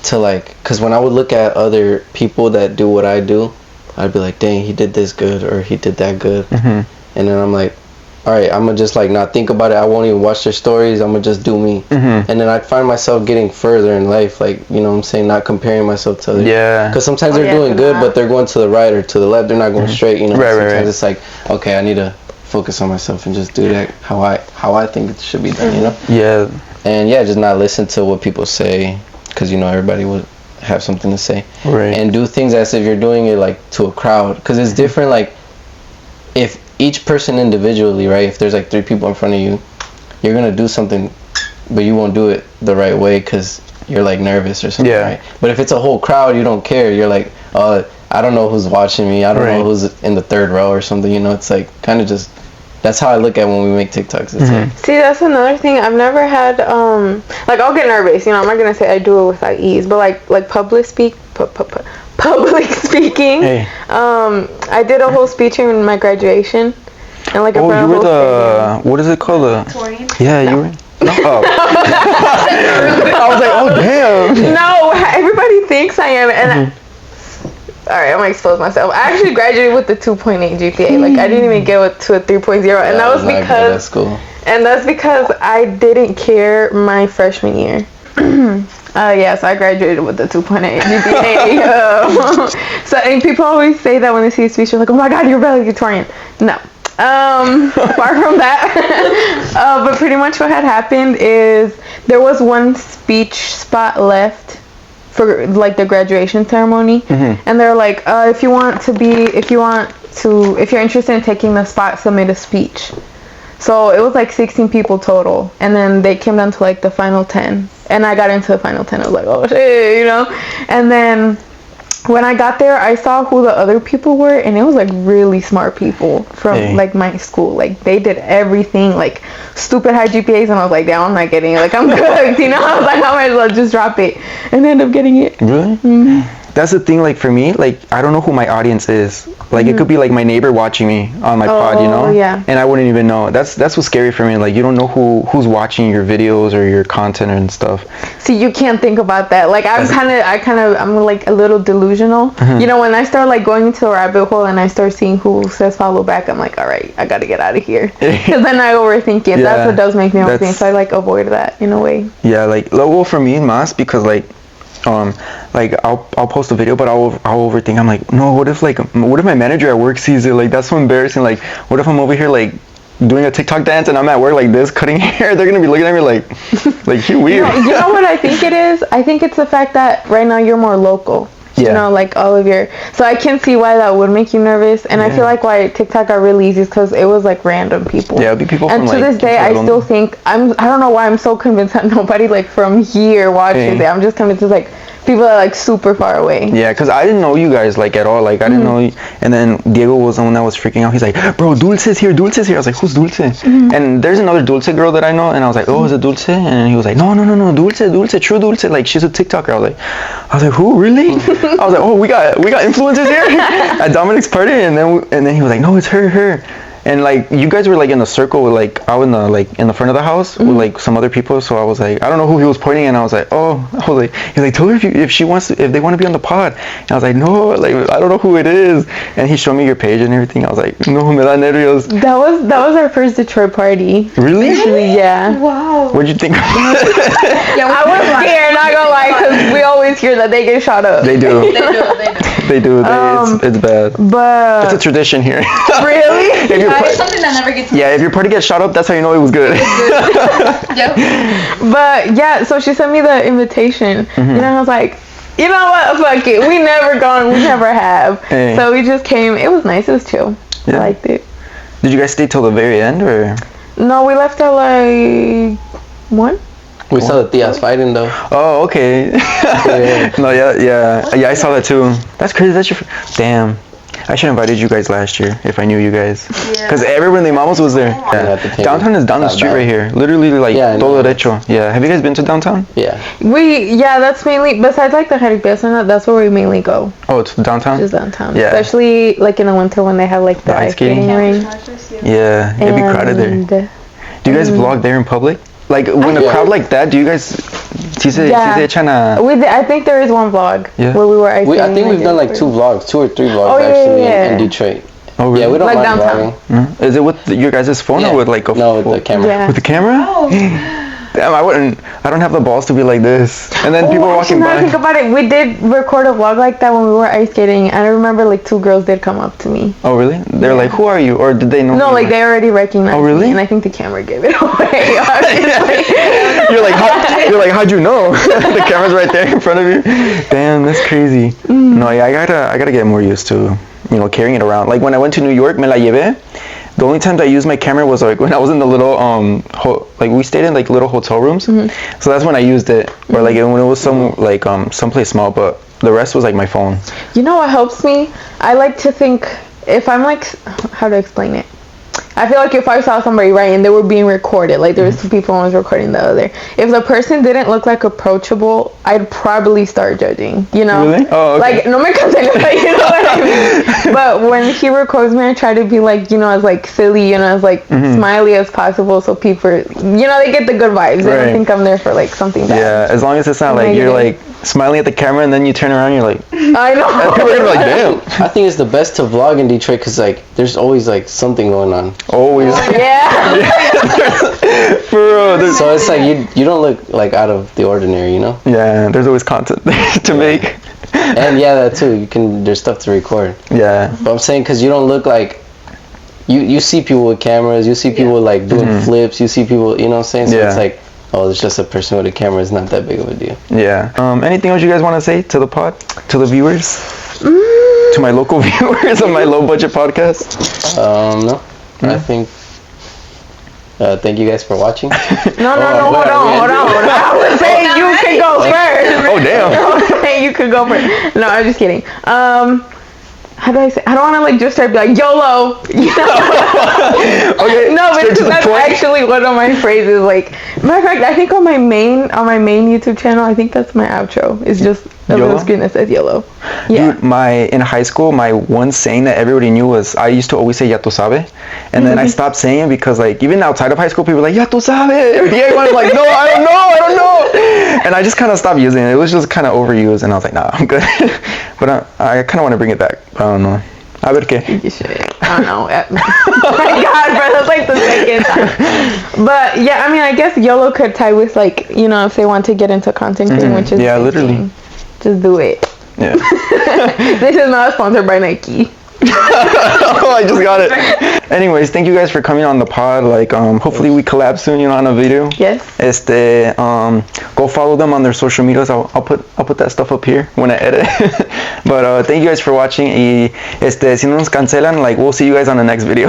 to like, because when I would look at other people that do what I do, I'd be like, dang, he did this good or he did that good. And then I'm like, all right, I'm gonna just like not think about it. I won't even watch their stories. I'm gonna just do me. And then I'd find myself getting further in life, like, you know what I'm saying, not comparing myself to others. Yeah. Because sometimes they're doing good, but they're going to the right or to the left. They're not going straight. You know. Sometimes it's like, okay, I need to focus on myself and just do that how I think it should be done. You know. Yeah. And yeah, just not listen to what people say, because you know everybody would have something to say. Right. And do things as if you're doing it like to a crowd, because it's different. Like if each person individually, right? If there's like 3 people in front of you, you're gonna do something, but you won't do it the right way because you're like nervous or something, right? But if it's a whole crowd, you don't care. You're like, I don't know who's watching me. I don't know who's in the 3rd row or something. You know, it's like kind of just. That's how I look at when we make TikToks. It's like, see, that's another thing. I've never had like I'll get nervous. You know, I'm not gonna say I do it with like ease, but like public speaking. Hey. I did a whole speech in my graduation, and like you were the what is it called? Yeah, you were. Oh. I was like, oh damn. No, everybody thinks I am, and. Alright, I'm gonna expose myself. I actually graduated with the 2.8 GPA. Like I didn't even get to a 3.0, and that was because I didn't care my freshman year. Yes, I graduated with the 2.8 GPA. So and people always say that when they see a speech, they're like, "Oh my God, you're valedictorian." No. Apart from that, but pretty much what had happened is there was one speech spot left for like the graduation ceremony, and they're like, if you're interested in taking the spot, submit a speech. So it was like 16 people total, and then they came down to like the final 10, and I got into the final 10. I was like, oh shit, you know. And then when I got there, I saw who the other people were, and it was like really smart people from like my school. Like they did everything, like stupid high GPAs, and I was like, damn, I'm not getting it. Like I'm good, you know. I was like, I might as well just drop it, and end up getting it. Really? that's the thing, like, for me, like, I don't know who my audience is. Like, it could be, like, my neighbor watching me on my pod, you know? Yeah. And I wouldn't even know. That's what's scary for me. Like, you don't know who's watching your videos or your content and stuff. See, you can't think about that. Like, I'm like a little delusional. You know, when I start, like, going into a rabbit hole and I start seeing who says follow back, I'm like, all right, I got to get out of here. Because then I overthink it. That's what does make me overthink. So I, like, avoid that in a way. Yeah, like, well, for me, mas, because, like I'll post a video, but I'll overthink. I'm like, no, what if my manager at work sees it? Like, that's so embarrassing. Like, what if I'm over here, like, doing a TikTok dance and I'm at work like this, cutting hair? They're gonna be looking at me like you weird. You know what I think it is? I think it's the fact that right now you're more local. Yeah. You know, like all of your, so I can see why that would make you nervous, and I feel like why TikTok got really easy is because it was like random people. Yeah, it'd be people and from, to like, this day, I still think I don't know why I'm so convinced that nobody like from here watches it. I'm just convinced it's like people are like super far away. Yeah, because I didn't know you guys like at all. Like, I didn't know you. And then Diego was the one that was freaking out. He's like, bro, Dulce's here, Dulce's here. I was like, who's Dulce? And there's another Dulce girl that I know, and I was like, oh, is it Dulce? And he was like, no, Dulce, true Dulce. Like, she's a TikToker. I was like, who, really? I was like, oh, we got influencers here at Dominic's party. And then he was like, no, it's her. And like, you guys were like in a circle with like out in the front of the house with like some other people. So I was like, I don't know who he was pointing, and I was like, he's like, tell her if they want to be on the pod. And I was like, no, like, I don't know who it is. And he showed me your page and everything. I was like, no, me da nervios. That was our first Detroit party. Really? Actually, yeah. Wow. What'd you think? I was scared, not gonna lie, because we always hear that they get shot up. They do. They do. It's bad. But it's a tradition here. Really? It's something that never gets. Yeah, if your party gets shot up, that's how you know it was good. Yep. But yeah, so she sent me the invitation, and I was like, you know what? Fuck it. We never have. Hey. So we just came. It was nice. It was chill. Yeah. I liked it. Did you guys stay till the very end, or? No, we left at like 1. We saw the tias fighting though. Oh, okay. No, yeah, I saw that too. That's crazy. That's damn. I should have invited you guys last year if I knew you guys. Yeah. Because everyone, the mamos was there. Yeah. Downtown is down the street right here. Literally, like, todo derecho. Yeah. Have you guys been to downtown? Yeah. That's mainly, besides like the Jaripes, that's where we mainly go. Oh, it's downtown? Just downtown. Yeah. Especially like in the winter when they have like the ice skating ring. Yeah, it'd be crowded there. Do you guys vlog there in public? Like, when a crowd like that, do you guys... I think there is one vlog where we were ice skating. I think we've done like 2 or 3 vlogs in Detroit. Oh, really? Yeah, we don't like mind downtown. vlogging. Is it with your guys' phone or with like a... No, with the camera. Yeah. With the camera? Oh. Damn, I don't have the balls to be like this. And then people are walking by. Think about it. We did record a vlog like that when we were ice skating, and I remember like 2 girls did come up to me. Oh, really? They're like, who are you? Or did they know? No, like they already recognized really? me, and I think the camera gave it away. You're like, how'd you know? The camera's right there in front of you. Damn, that's crazy. No, yeah, I gotta get more used to, carrying it around. Like when I went to New York, me la llevé. The only times I used my camera was like when I was in the little like we stayed in like little hotel rooms, so that's when I used it. Or like when it was someplace small, but the rest was like my phone. You know what helps me? I like to think if I'm like, how to explain it? I feel like if I saw somebody, right, and they were being recorded, like there was 2 people and was recording the other, if the person didn't look like approachable, I'd probably start judging, Really? Oh, okay. Like, no me cancelen, like, you know what I mean? But when he records me, I try to be like, as like silly, as like smiley as possible, so people, they get the good vibes. They don't think I'm there for like something bad. Yeah, as long as it's not like you're like smiling at the camera and then you turn around, you're like, I know. And people are gonna be like, damn. I think it's the best to vlog in Detroit because like there's always like something going on. Always. Yeah. For real. So it's like you don't look like out of the ordinary, Yeah, there's always content to make. And that too. There's stuff to record. Yeah. But I'm saying because you don't look like. You see people with cameras. You see people like doing flips. You see people. You know what I'm saying? So it's like. Oh, it's just a person with a camera. It's not that big of a deal. Yeah. Anything else you guys want to say to the pod? To the viewers? To my local viewers of my low budget podcast? No. I think... thank you guys for watching. No, hold on. I was saying you can go first. Oh, damn. You could go first. No, I'm just kidding. how do I say? I don't want to like just start be like YOLO. You know? Okay. No, but straight to the that's point. actually one of my phrases. Like, matter of fact, I think on my main YouTube channel, I think that's my outro. It's just a YOLO? little screen that says YOLO. Yeah. Dude, in high school, my one saying that everybody knew was, I used to always say, ya tu sabe. And then I stopped saying it because, like, even outside of high school, people were like, ya tu sabe. Yeah, I'm like, no, I don't know. And I just kind of stopped using it. It was just kind of overused, and I was like, nah, I'm good. But I kind of want to bring it back. I don't know. A ver qué. You should. I don't know. Oh my God, bro, that's like the second time. But yeah, I mean, I guess YOLO could tie with, like, you know, if they want to get into content creating, which is Yeah, baking. literally. Just do it. Yeah. This is not sponsored by Nike. Oh, I just got it. Anyways, thank you guys for coming on the pod. Like, hopefully we collab soon, you know, on a video. Yes. Go follow them on their social medias. I'll put that stuff up here when I edit. But thank you guys for watching. Y si no nos cancelan, like, we'll see you guys on the next video.